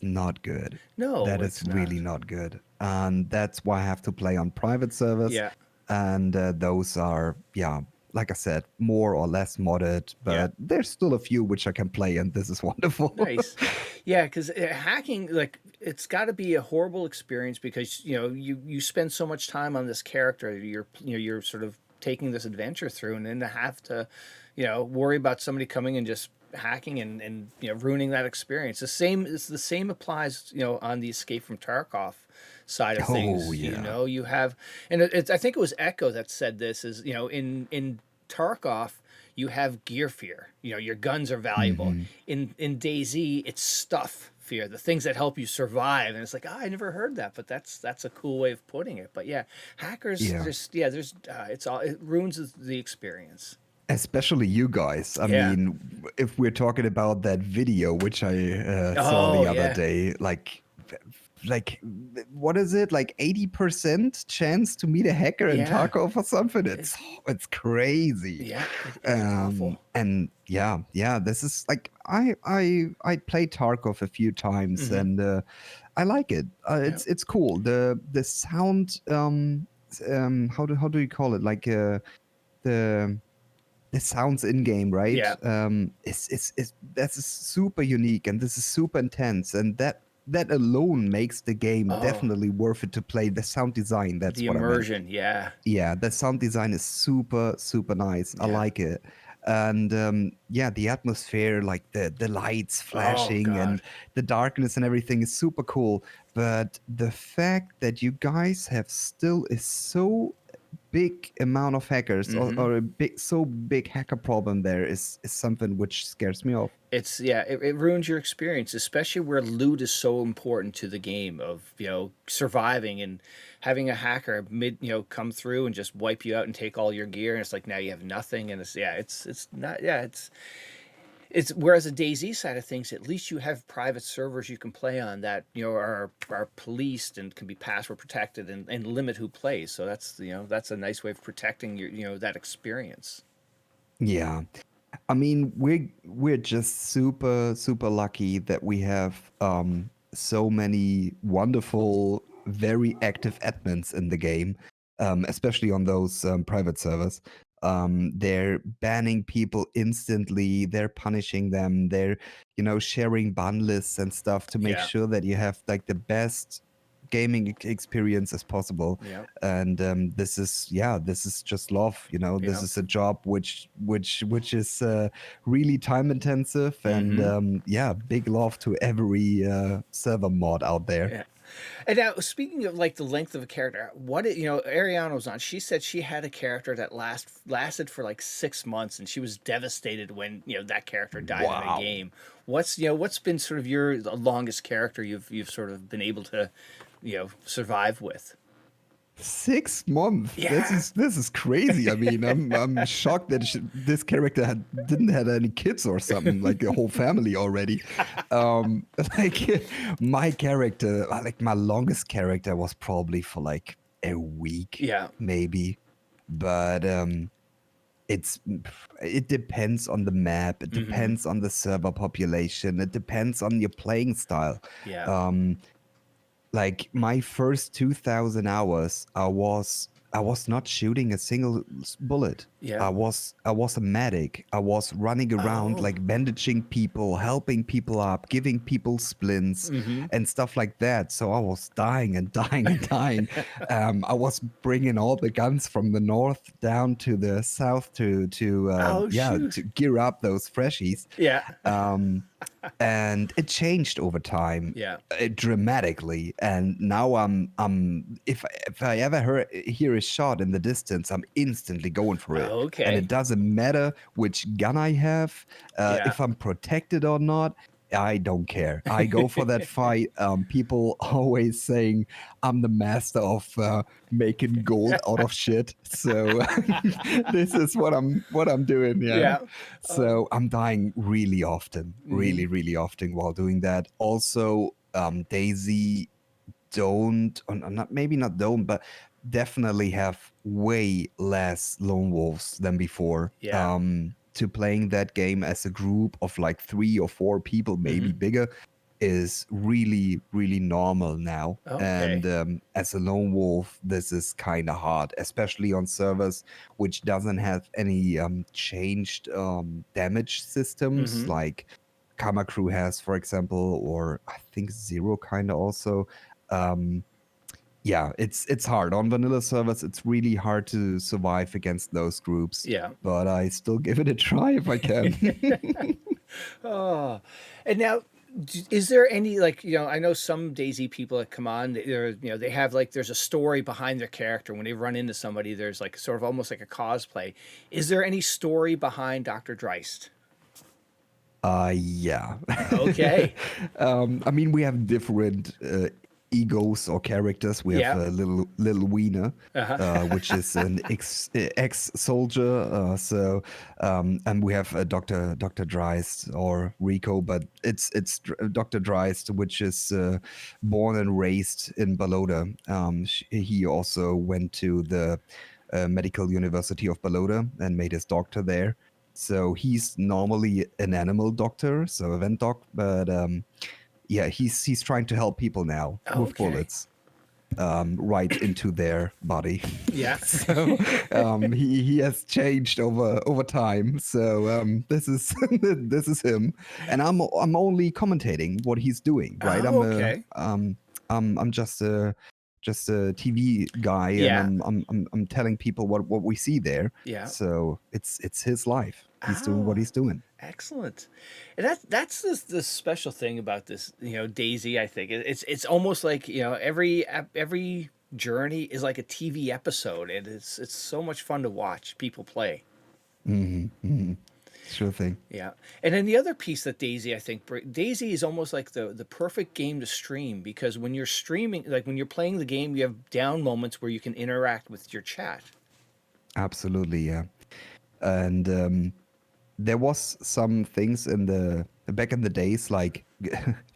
not good. No, That is it's really not. not good. And that's why I have to play on private servers. Yeah. And those are, yeah, like I said, more or less modded, Yeah. but there's still a few which I can play, and this is wonderful. Nice. Yeah, because hacking, like, it's got to be a horrible experience because you spend so much time on this character. You're sort of taking this adventure through, and then to have to, worry about somebody coming and just hacking and ruining that experience. The same applies on the Escape from Tarkov side of Oh, things. yeah. You have, and I think it was Echo that said this is in Tarkov you have gear fear. Your guns are valuable. Hmm. In DayZ, it's stuff fear, the things that help you survive. And it's like, I never heard that, but that's a cool way of putting it. But yeah, hackers Yeah. just it ruins the experience. Especially you guys. I Yeah. mean, if we're talking about that video, which I saw Oh the other yeah. day, like what is it? Like 80% chance to meet a hacker in Yeah. Tarkov or something? It's It's crazy. yeah. It's awful. And yeah, this is like I played Tarkov a few times, Mm-hmm. and I like it. Yeah. It's cool. The sound, how do you call it? Like the sounds in game, right? Yeah. It's that's super unique, and this is super intense, and that alone makes the game Oh, definitely worth it to play. The sound design, that's the what I meant. immersion. Yeah. Yeah, the sound design is super nice. I Yeah. like it. And yeah, the atmosphere, like the lights Oh flashing God. and the darkness and everything is super cool. But the fact that you guys have still is so big amount of hackers, Mm-hmm. or a big hacker problem there is something which scares me off. It ruins your experience, especially where loot is so important to the game of surviving and having a hacker come through and just wipe you out and take all your gear, and it's like now you have nothing, and it's not it's whereas the DayZ side of things, at least you have private servers you can play on that are policed and can be password protected and limit who plays. So that's a nice way of protecting your that experience. Yeah. I mean, we're just super lucky that we have so many wonderful, very active admins in the game, especially on those private servers. They're banning people instantly. They're punishing them. They're sharing ban lists and stuff to make Yeah. sure that you have like the best gaming experience as possible. Yeah. And this is just love. This Yeah. is a job which is really time intensive, and Mm-hmm. yeah, big love to every server mod out there. Yeah. And now, speaking of like the length of a character, Ariana was on. She said she had a character that lasted for like 6 months, and she was devastated when that character died in a Wow. game. What's been sort of your the longest character you've sort of been able to survive with? 6 months. This Yeah. is this is crazy. I mean, I'm shocked that this character didn't have any kids or something, like a whole family already. Um, like my character, like my longest character was probably for like a week, Yeah. maybe. But it's it depends on the map. It Mm-hmm. depends on the server population. It depends on your playing style. Yeah. Um, like my first 2,000 hours, I was I was not shooting a single bullet. Yeah. I was a medic. I was running around Oh. like bandaging people, helping people up, giving people splints Mm-hmm. and stuff like that. So I was dying and dying and dying. I was bringing all the guns from the north down to the south Oh yeah, shoot. to gear up those freshies. Yeah. Um, and it changed over time Yeah. dramatically. And now if I ever hear a shot in the distance, I'm instantly going for it. And Okay. it doesn't matter which gun I have, Yeah. if I'm protected or not. I don't care. I go for that fight. People always saying I'm the master of making gold out of shit. So this is what I'm doing. Yeah. Yeah. Oh. So I'm dying really often, Mm-hmm. really often while doing that. Also, DayZ don't, or not maybe not don't, but definitely have way less lone wolves than before. Yeah. To playing that game as a group of like 3 or 4 people, maybe Mm-hmm. bigger, is really normal now. Okay. And as a lone wolf, this is kind of hard, especially on servers which doesn't have any changed damage systems Mm-hmm. like Karma Crew has, for example, or I think Zero kind of also. Um, yeah, it's hard on vanilla servers. It's really hard to survive against those groups, Yeah. but I still give it a try if I can. Oh, and now, is there any like I know some DayZ people that come on, they're they have like there's a story behind their character when they run into somebody. There's like sort of almost like a cosplay. Is there any story behind Dr. Dreist? Yeah. Okay. I mean, we have different egos or characters. We have Yeah. little Wiener, Uh-huh. which is an ex soldier. And we have Dr. Dreist or Rico, but it's Dr. Dreist, which is born and raised in Balota. He also went to the Medical University of Balota and made his doctor there. So he's normally an animal doctor, so a vet doc, but yeah, he's trying to help people now with Okay. bullets right into their body. Yeah. So he has changed over time. So this is this is him, and I'm only commentating what he's doing. Right, Oh, okay. I'm just a TV guy, and Yeah. I'm telling people what we see there. Yeah. So it's his life. He's doing what Oh, he's doing. excellent. And that's the special thing about this, DayZ, I think. It's almost like, every journey is like a TV episode, and it's so much fun to watch people play. Sure thing. Yeah. And then the other piece that DayZ, I think, DayZ is almost like the perfect game to stream, because when you're streaming, like when you're playing the game, you have down moments where you can interact with your chat. Absolutely, yeah. And there was some things in the back in the days, like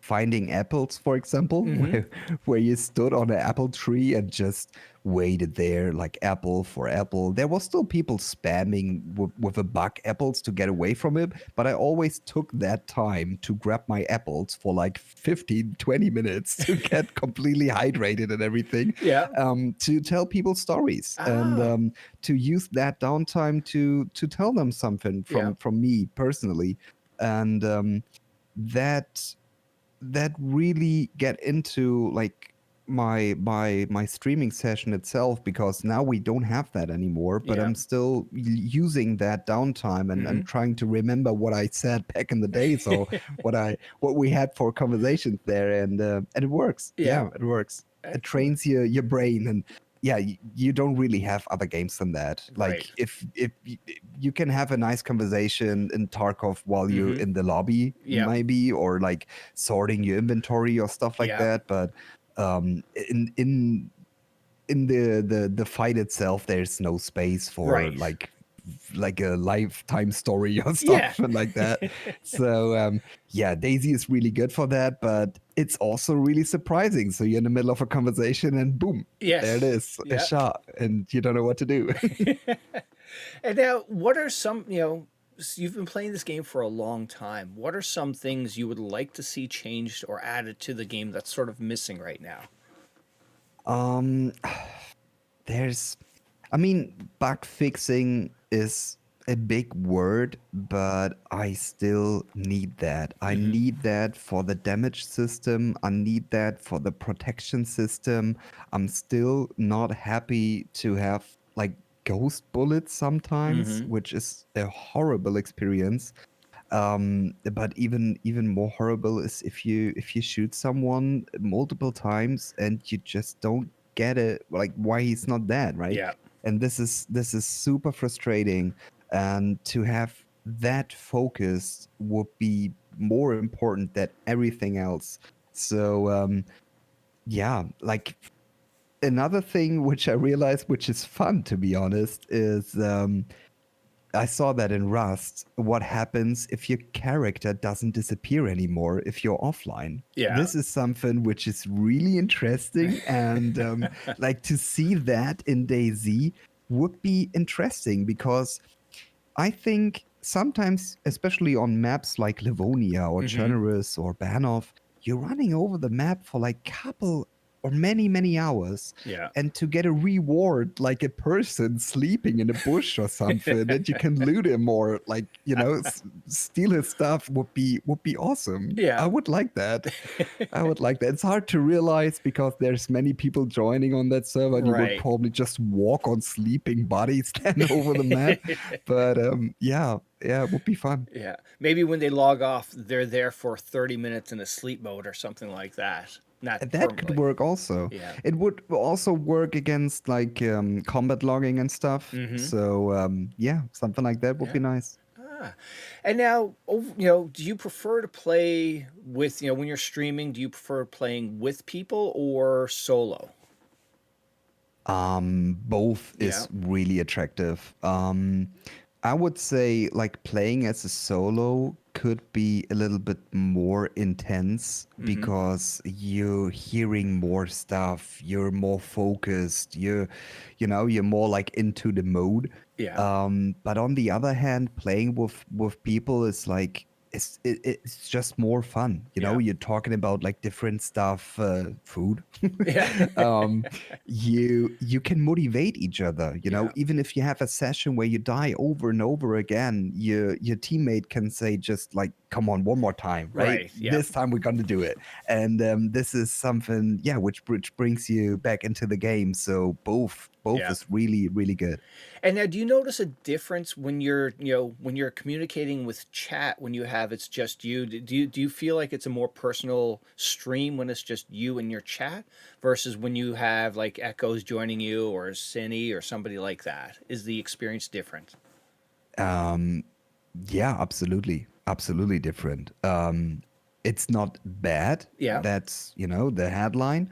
finding apples, for example, Mm-hmm. where you stood on an apple tree and just waited there, like apple for apple. There was still people spamming with a buck apples to get away from it, but I always took that time to grab my apples for like 15, 20 minutes to get completely hydrated and everything, Yeah. to tell people stories and Ah. to use that downtime to tell them something Yeah. from me personally. And that that really get into like my streaming session itself, because now we don't have that anymore, but Yeah. I'm still using that downtime Mm-hmm. and trying to remember what I said back in the days, or what we had for conversations there, and it works. Yeah. Yeah, it works. It Excellent. trains your brain. And yeah, you don't really have other games than that. Like Right. if you can have a nice conversation in Tarkov while you're Mm-hmm. in the lobby, Yeah. maybe, or like sorting your inventory or stuff like Yeah. that. But in the fight itself, there's no space for Right. like a lifetime story or Yeah. stuff like that. So yeah, DayZ is really good for that, but it's also really surprising. So you're in the middle of a conversation and boom, there it Yes. is, a Yeah. shot, and you don't know what to do. And now, what are some, you've been playing this game for a long time. What are some things you would like to see changed or added to the game that's sort of missing right now? um, there's I mean, bug fixing is a big word, but I still need that. I Hmm. need that for the damage system. I need that for the protection system. I'm still not happy to have like ghost bullets sometimes, Hmm. which is a horrible experience. But even more horrible is if you shoot someone multiple times and you just don't get it, like why he's not dead, right? Yeah. And this is super frustrating. And to have that focus would be more important than everything else. So yeah, like another thing which I realized, which is fun to be honest, is I saw that in Rust. What happens if your character doesn't disappear anymore if you're offline? Yeah. This is something which is really interesting, and like to see that in DayZ would be interesting because I think sometimes, especially on maps like Livonia or Hmm. Chernobyl or Banov, you're running over the map for like couple or many hours, Yeah. and to get a reward like a person sleeping in a bush or something that you can loot him or like steal his stuff would be awesome. I Yeah. would like that. I would like that. It's hard to realize because there's many people joining on that server, and you would Right. probably just walk on sleeping bodies then over the map. But yeah, yeah, it would be fun. Yeah. Maybe when they log off, they're there for 30 minutes in a sleep mode or something like that. Not And that could permanently. work also. Yeah. It would also work against like combat logging and stuff. Hmm. So yeah, something like that would Yeah. be nice. Ah. And now, do you prefer to play with, when you're streaming, do you prefer playing with people or solo? Both Yeah. is really attractive. I would say like playing as a solo could be a little bit more intense Hmm. because you're hearing more stuff, you're more focused, you're more like into the mode. Yeah. But on the other hand, playing with people is like it's just more fun. Yeah. You're talking about like different stuff, food. Yeah. um, you can motivate each other. Yeah. Even if you have a session where you die over and over again, your teammate can say just like, "Come on, one more time, right? Right. Yeah. This time we're gonna do it." And this is something, yeah, which brings you back into the game. So both Yeah. is really good. And now, do you notice a difference when you're communicating with chat when you have it's just you? Do you feel like it's a more personal stream when it's just you and your chat versus when you have like echoes joining you or Cine or somebody like that? Is the experience different? Um, yeah, absolutely different. It's not bad. Yeah. That's the headline,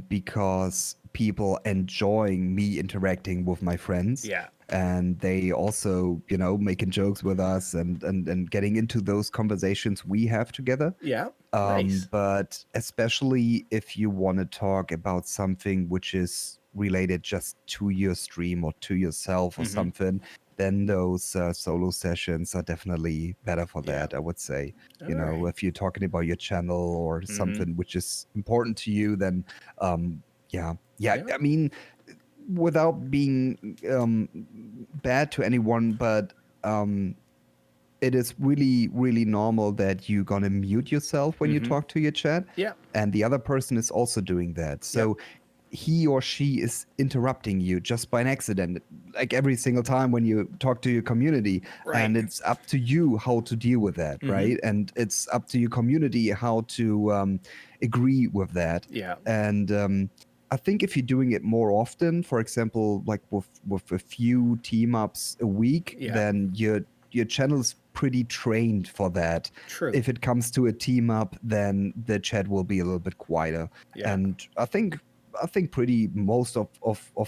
because people enjoying me interacting with my friends, Yeah. and they also making jokes with us and getting into those conversations we have together. Yeah. Nice. But especially if you want to talk about something which is related just to your stream or to yourself or Hmm. something, then those solo sessions are definitely better for Yeah. that, I would say. All right. If you're talking about your channel or Hmm. something which is important to you, then yeah. Yeah. Yeah. I mean, without being bad to anyone, but it is really normal that you're gonna mute yourself when you Hmm. talk to your chat, Yeah. and the other person is also doing that. Yep. So he or she is interrupting you just by an accident, like every single time when you talk to your community. Right. And it's up to you how to deal with that, Hmm. right? And it's up to your community how to agree with that. Yeah. And I think if you're doing it more often, for example, like with a few team ups a week, Yeah. then your channel is pretty trained for that. True. If it comes to a team up, then the chat will be a little bit quieter. Yeah. And I think pretty most of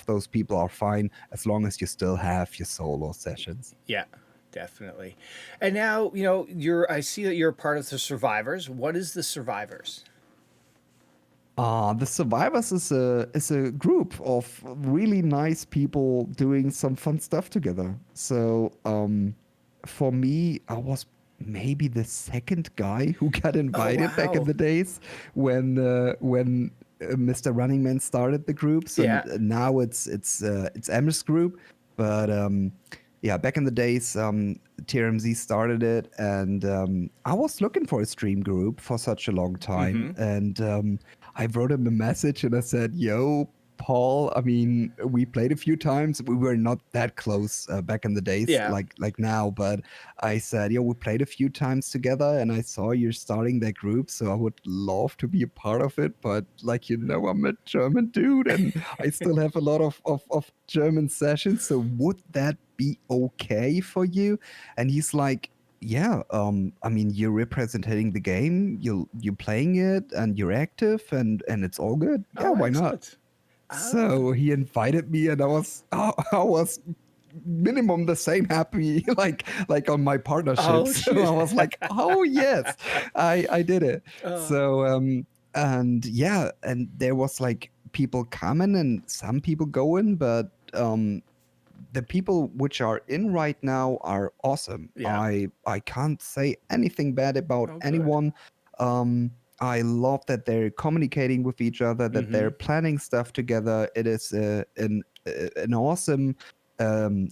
those people are fine as long as you still have your solo sessions. Yeah. Definitely. And now, I see that you're a part of the survivors. What is the survivors? The Survivors is a group of really nice people doing some fun stuff together. So for me, I was maybe the second guy who got Oh, invited back in wow. the days when Mr. Running Man started the group, so Yeah. now it's Emma's group. But yeah, back in the days, TRMZ started it, and I was looking for a stream group for such a long time, and I wrote him a message and I said, "Yo, Paul, I mean, we played a few times. We were not that close back in the days, Yeah. like now. But I said, we played a few times together, and I saw you're starting that group, so I would love to be a part of it. But I'm a German dude, and I still have a lot of German sessions. So would that be okay for you?" And he's like, "Yeah, I mean, you're representing the game, you're playing it, and you're active, and it's all good. Yeah, Oh, why not?" excellent. Ah, So he invited me, and I was minimum the same happy like on my partnership. oh, So shoot. I was like, "Oh yes, I did it." Oh, So and yeah, and there was like people coming and some people going, but the people which are in right now are awesome. yeah. I can't say anything bad about Oh, good. anyone. Um, I love that they're communicating with each other, that they're planning stuff together. It is an awesome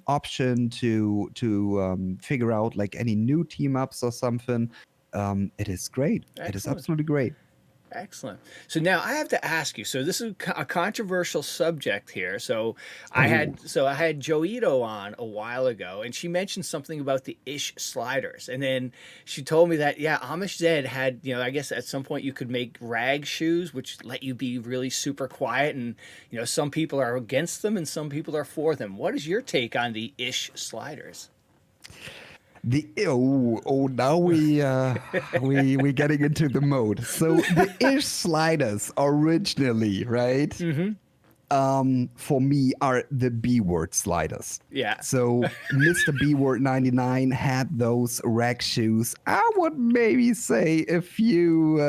option to figure out like any new team ups or something. It is great. It is Excellent. absolutely great. Excellent. So now I have to ask you. So this is a controversial subject here. So I Oh, had so I had Joito on a while ago, and she mentioned something about the ish sliders, and then she told me that Amish Zed had I guess at some point you could make rag shoes, which let you be really super quiet, and some people are against them and some people are for them. What is your take on the ish sliders? Now we getting into the mode. So the ish sliders originally, right? For me are the B word sliders. Yeah. So Mr. B word 99 had those rack shoes. I would maybe say a few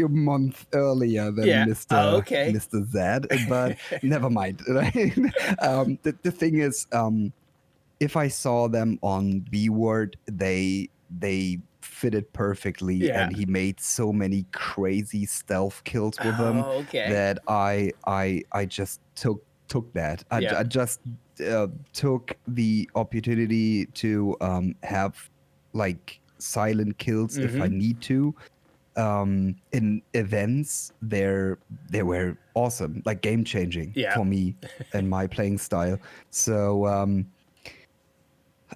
months earlier than Yeah. Oh, Mr. okay. Mr. Z, but never mind. Right? The thing is, if I saw them on B word, they fitted perfectly, Yeah. and he made so many crazy stealth kills with them Oh, okay. that I just took that. Yeah. I just took the opportunity to have like silent kills if I need to. In events, they were awesome, like game changing Yeah. for me and my playing style. So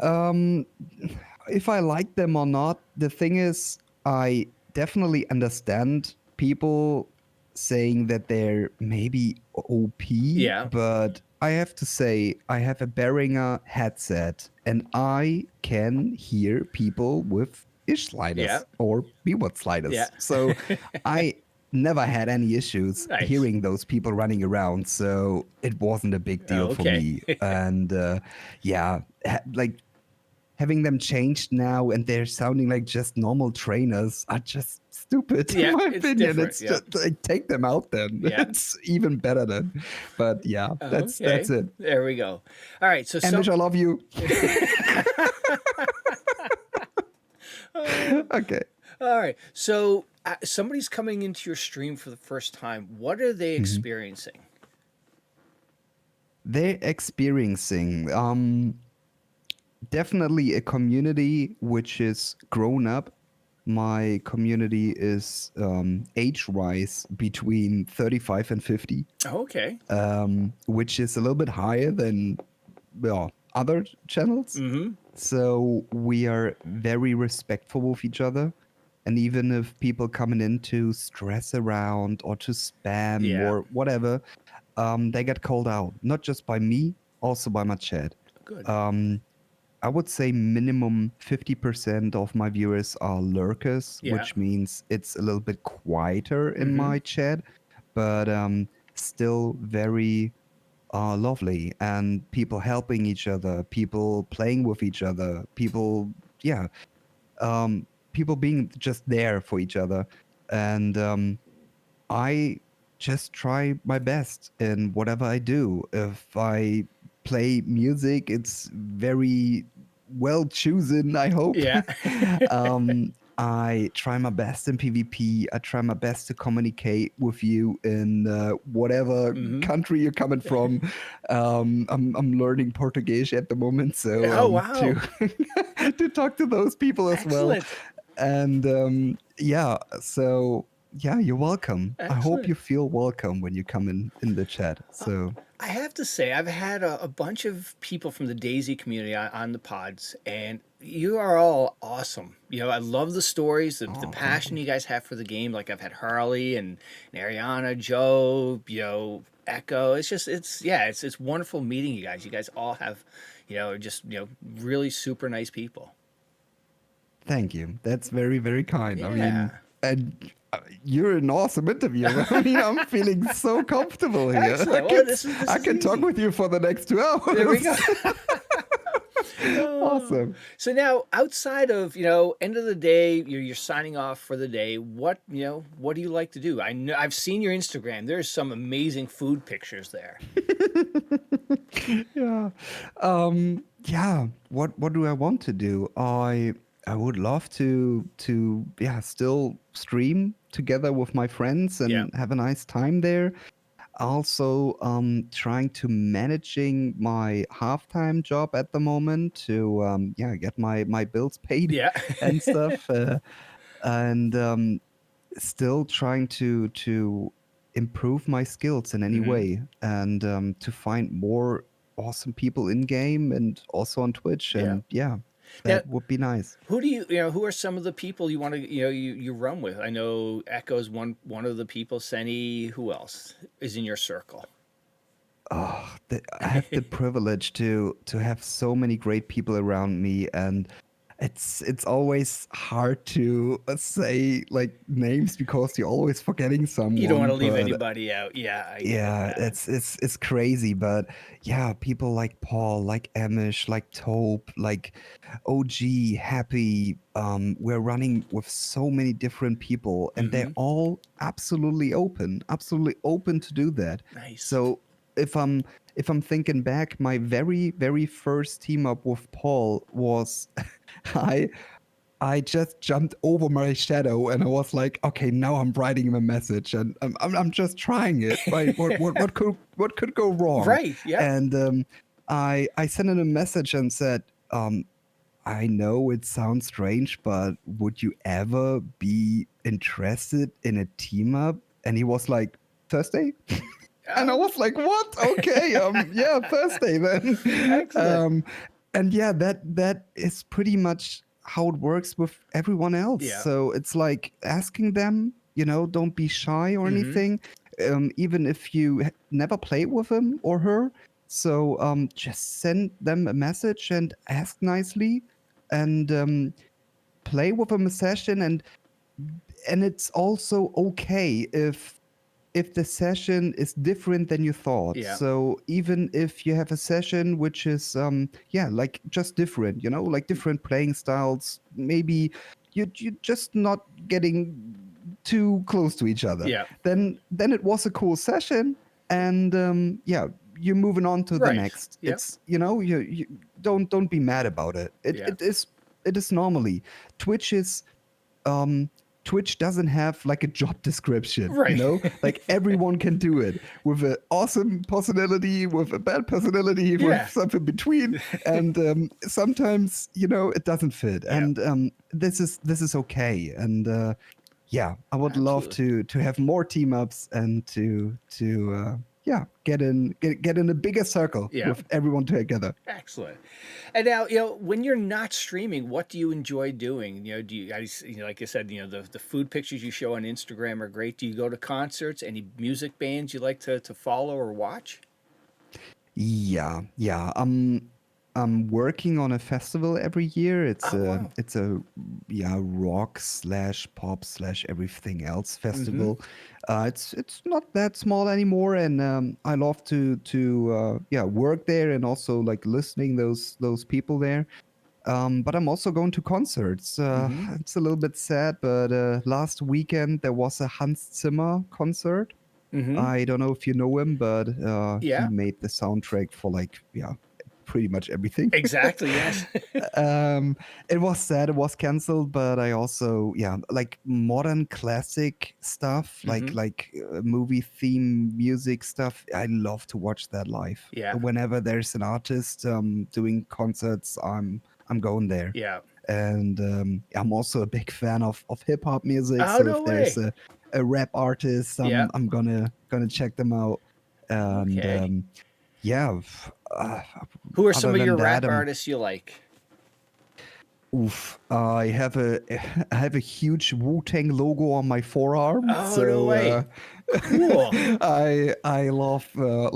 um, if I like them or not, the thing is, I definitely understand people saying that they're maybe OP, Yeah. but I have to say, I have a Behringer headset and I can hear people with ish Yeah. sliders or B-word Yeah. sliders. So I never had any issues Nice. hearing those people running around. So it wasn't a big deal for Okay. me. And yeah, like having them changed now and they're sounding like just normal trainers are just stupid in Yeah, my it's opinion. different. It's Yeah. just like take them out then. Yeah. It's even better then. But yeah, that's Okay. it. There we go. All right. So Amish, some. I love you. Okay. All right. So somebody's coming into your stream for the first time. What are they Mhm. experiencing? They're experiencing definitely a community which is grown up. My community is age-wise between 35 and 50. Okay. Which is a little bit higher than other channels. So we are very respectful of each other. And even if people coming in to stress around or to spam Yeah. or whatever, they get called out. Not just by me, also by my chat. Good. I would say minimum 50% of my viewers are lurkers, Yeah. which means it's a little bit quieter in my chat, but still very lovely, and people helping each other, people playing with each other, people, yeah, people being just there for each other. And I just try my best in whatever I do. If I play music, it's very well chosen, I hope. Yeah. I try my best in PvP. I try my best to communicate with you in whatever Hmm. country you're coming from. I'm learning Portuguese at the moment, so Oh, to wow. to talk to those people as well. Excellent. And yeah, so yeah, you're welcome. I hope Excellent. you feel welcome when you come in the chat. Uh, So I have to say, I've had a bunch of people from the DayZ community on the pods, and you are all awesome. I love the stories, the oh, thank passion you. you guys have for the game. Like I've had Harley and Ariana, Joe, Echo. It's wonderful meeting you guys. You guys all have, just really super nice people. Thank you. That's very, very kind. I mean, Yeah. and you're an awesome interviewer. I mean, I'm feeling so comfortable here. Excellent. Well, this I is can talk easy. with you for the next 2 There we go. hours. Oh. Awesome. So now, outside of end of the day, you're signing off for the day. What do you like to do? I know I've seen your Instagram. There's some amazing food pictures there. Yeah. Yeah. What do I want to do? I would love to yeah, still stream together with my friends Yeah. and have a nice time there. Also, trying to managing my half-time job at the moment to yeah, get my bills paid Yeah. and stuff. And still trying to improve my skills in any Hmm. way and to find more awesome people in game and also on Twitch. Yeah. And yeah, Now, that would be nice. who are some of the people you want to you run with? I know Echo's one of the people. Senny, who else is in your circle? Oh, I have the privilege to have so many great people around me, and it's always hard to say like names because you're always forgetting You don't want someone. to leave But anybody out. Yeah, I get yeah, that. it's crazy. But yeah, people like Paul, like Amish, like Taupe, like OG, Happy. We're running with so many different people, and they're Hmm. all absolutely open to do that. Nice. So if I'm if I'm thinking back, my very first team up with Paul was I I just jumped over my shadow and I was like, okay, now I'm writing him a message and I'm just trying it. Right? What could go wrong? Right. Yep. And I sent him a message and said, I know it sounds strange, but would you ever be interested in a team up? And he was like, Thursday? And I Oh, was like, what? Okay, yeah, Thursday then. excellent. Um, and yeah, that is pretty much how it works with everyone else. Yeah. So it's like asking them, don't be shy or Hmm. anything, even if you never play with him or her. So just send them a message and ask nicely, and play with them a session, and it's also okay if the session is different than you thought. Yeah. So even if you have a session which is yeah, like just different, like different playing styles, maybe you just not getting too close to each other, Yeah. then it was a cool session, and yeah, you're moving on to the Right. next. Yep. It's you don't be mad about it. Yeah. It is normally Twitch is um Twitch doesn't have like a job description, Right. Like everyone can do it with an awesome personality, with a bad personality, with Yeah. something between, and sometimes it doesn't fit, Yeah. and this is okay, and yeah, I would love Absolutely. to have more team ups and to yeah, get in a bigger circle Yeah. with everyone together. Excellent. And now, when you're not streaming, what do you enjoy doing? Do you guys, like I said, the food pictures you show on Instagram are great. Do you go to concerts? Any music bands you like to follow or watch? Yeah. I'm working on a festival every year. Oh, wow. It's a yeah, rock slash pop slash everything else Mm-hmm. festival. It's not that small anymore, and I love to yeah, work there and also like listening those people there. But I'm also going to concerts. Mm-hmm. It's a little bit sad, but last weekend there was a Hans Zimmer concert. Mm-hmm. I don't know if you know him, but he Yeah. made the soundtrack for like yeah, pretty much everything. Exactly. Yes. um, it was sad it was canceled, but I also, yeah, like modern classic stuff, Hmm. like movie theme music stuff. I love to watch that live. Yeah. Whenever there's an artist doing concerts, I'm going there. Yeah. And I'm also a big fan of hip hop music. Oh, So if no there's way. a rap artist, Yeah. I'm gonna check them out. And Okay. yeah, Who are other some of than your that, rap artists you like? oof, I have a I have a huge Wu-Tang logo on my forearm. Oh, no So way. Cool. I love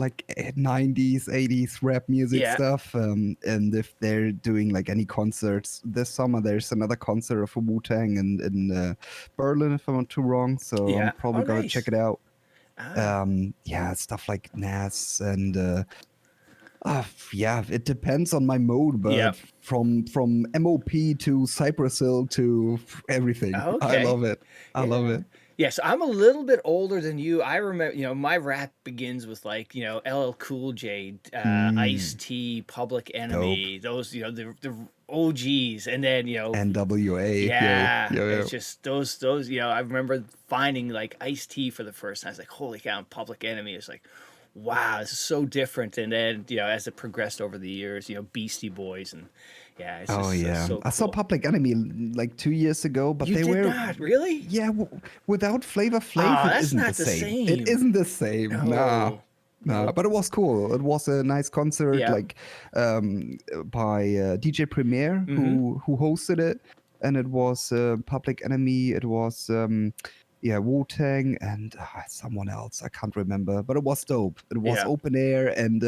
like 90s, 80s rap music Yeah. stuff. And if they're doing like any concerts this summer, there's another concert of a Wu-Tang in Berlin, if I'm not too wrong. So I'm Yeah. probably Oh, gonna check nice. it out. Ah. Yeah, stuff like Nas and yeah, it depends on my mood, Yeah. but from MOP to Cypress Hill to everything, I Okay. love it. I love Yeah. it. Yes, I'm a little bit older than you. I remember, my rap begins with like, LL Cool J, Mm, Ice-T, Public dope. Enemy, those, the OGs, and then, NWA, yo, yeah, yo, it's yo. just those, I remember finding like Ice-T for the first time. I was like, holy cow, and Public Enemy. It's like, wow, this is so different. And then, as it progressed over the years, Beastie Boys, and yeah, it's Oh just yeah, so I saw cool. Public Enemy like 2 years ago, but You they did were, not, really? yeah, without Flavor Flav, Oh, it that's isn't the not the same. It same. isn't the same. Nah, No. nah. Nope. But it was cool. It was a nice concert, Yeah. like by DJ Premier Mm-hmm. who hosted it, and it was Public Enemy. It was yeah, Wu-Tang and someone else. I can't remember, but it was dope. It was Yeah. open air, and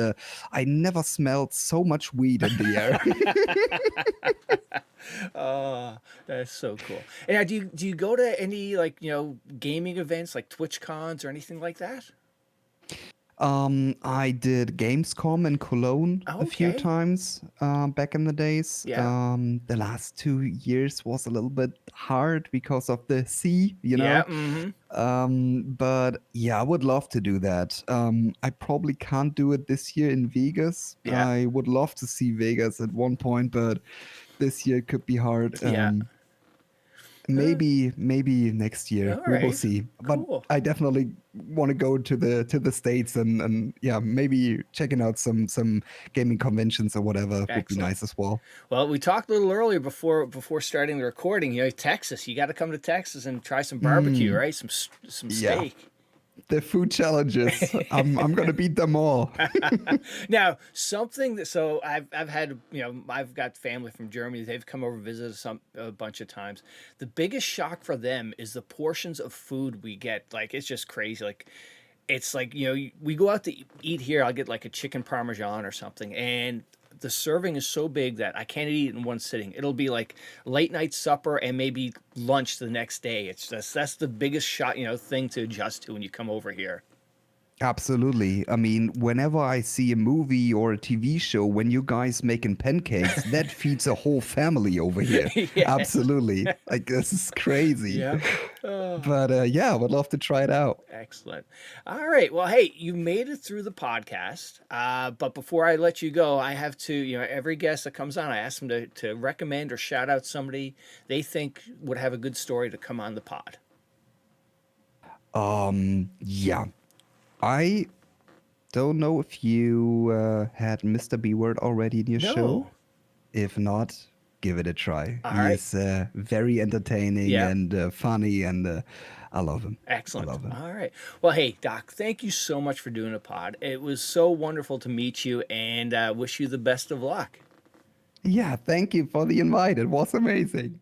I never smelled so much weed in the air. Oh, that's so cool. And now, do you go to any like, gaming events like Twitch cons or anything like that? I did Gamescom in Cologne a few Okay. times back in the days. Yeah. The last 2 years was a little bit hard because of the sea, you Yeah. know. Mm-hmm. But yeah, I would love to do that. I probably can't do it this year in Vegas. Yeah. I would love to see Vegas at one point, but this year could be hard. Yeah. Uh, Maybe next year all we will right. see. But Cool. I definitely want to go to the States and yeah, maybe checking out some gaming conventions or whatever would be Excellent. nice as well. Well, we talked a little earlier before starting the recording. Texas. You got to come to Texas and try some barbecue, Mm, right? Some yeah, steak. the food challenges. I'm gonna beat them all. Now, something that I've had, I've got family from Germany. They've come over visit us a bunch of times. The biggest shock for them is the portions of food we get. Like it's just crazy. Like it's like, we go out to eat here. I'll get like a chicken parmesan or something, and the serving is so big that I can't eat it in one sitting. It'll be like late night supper and maybe lunch the next day. It's just that's the biggest shot, thing to adjust to when you come over here. Absolutely. I mean, whenever I see a movie or a TV show, when you guys making pancakes, that feeds a whole family over here. Yes. Absolutely. Like this is crazy. Yeah. Oh, But yeah, I would love to try it out. excellent. All right. Well, hey, you made it through the podcast. But before I let you go, I have to, every guest that comes on, I ask them to recommend or shout out somebody they think would have a good story to come on the pod. Yeah. I don't know if you had Mr. B Word already in your show. No. If not, give it a try. All He right. is very entertaining Yeah. and funny, and I love him. I Excellent. love him. All right. Well, hey, Doc, thank you so much for doing a pod. It was so wonderful to meet you and wish you the best of luck. Yeah, thank you for the invite. It was amazing.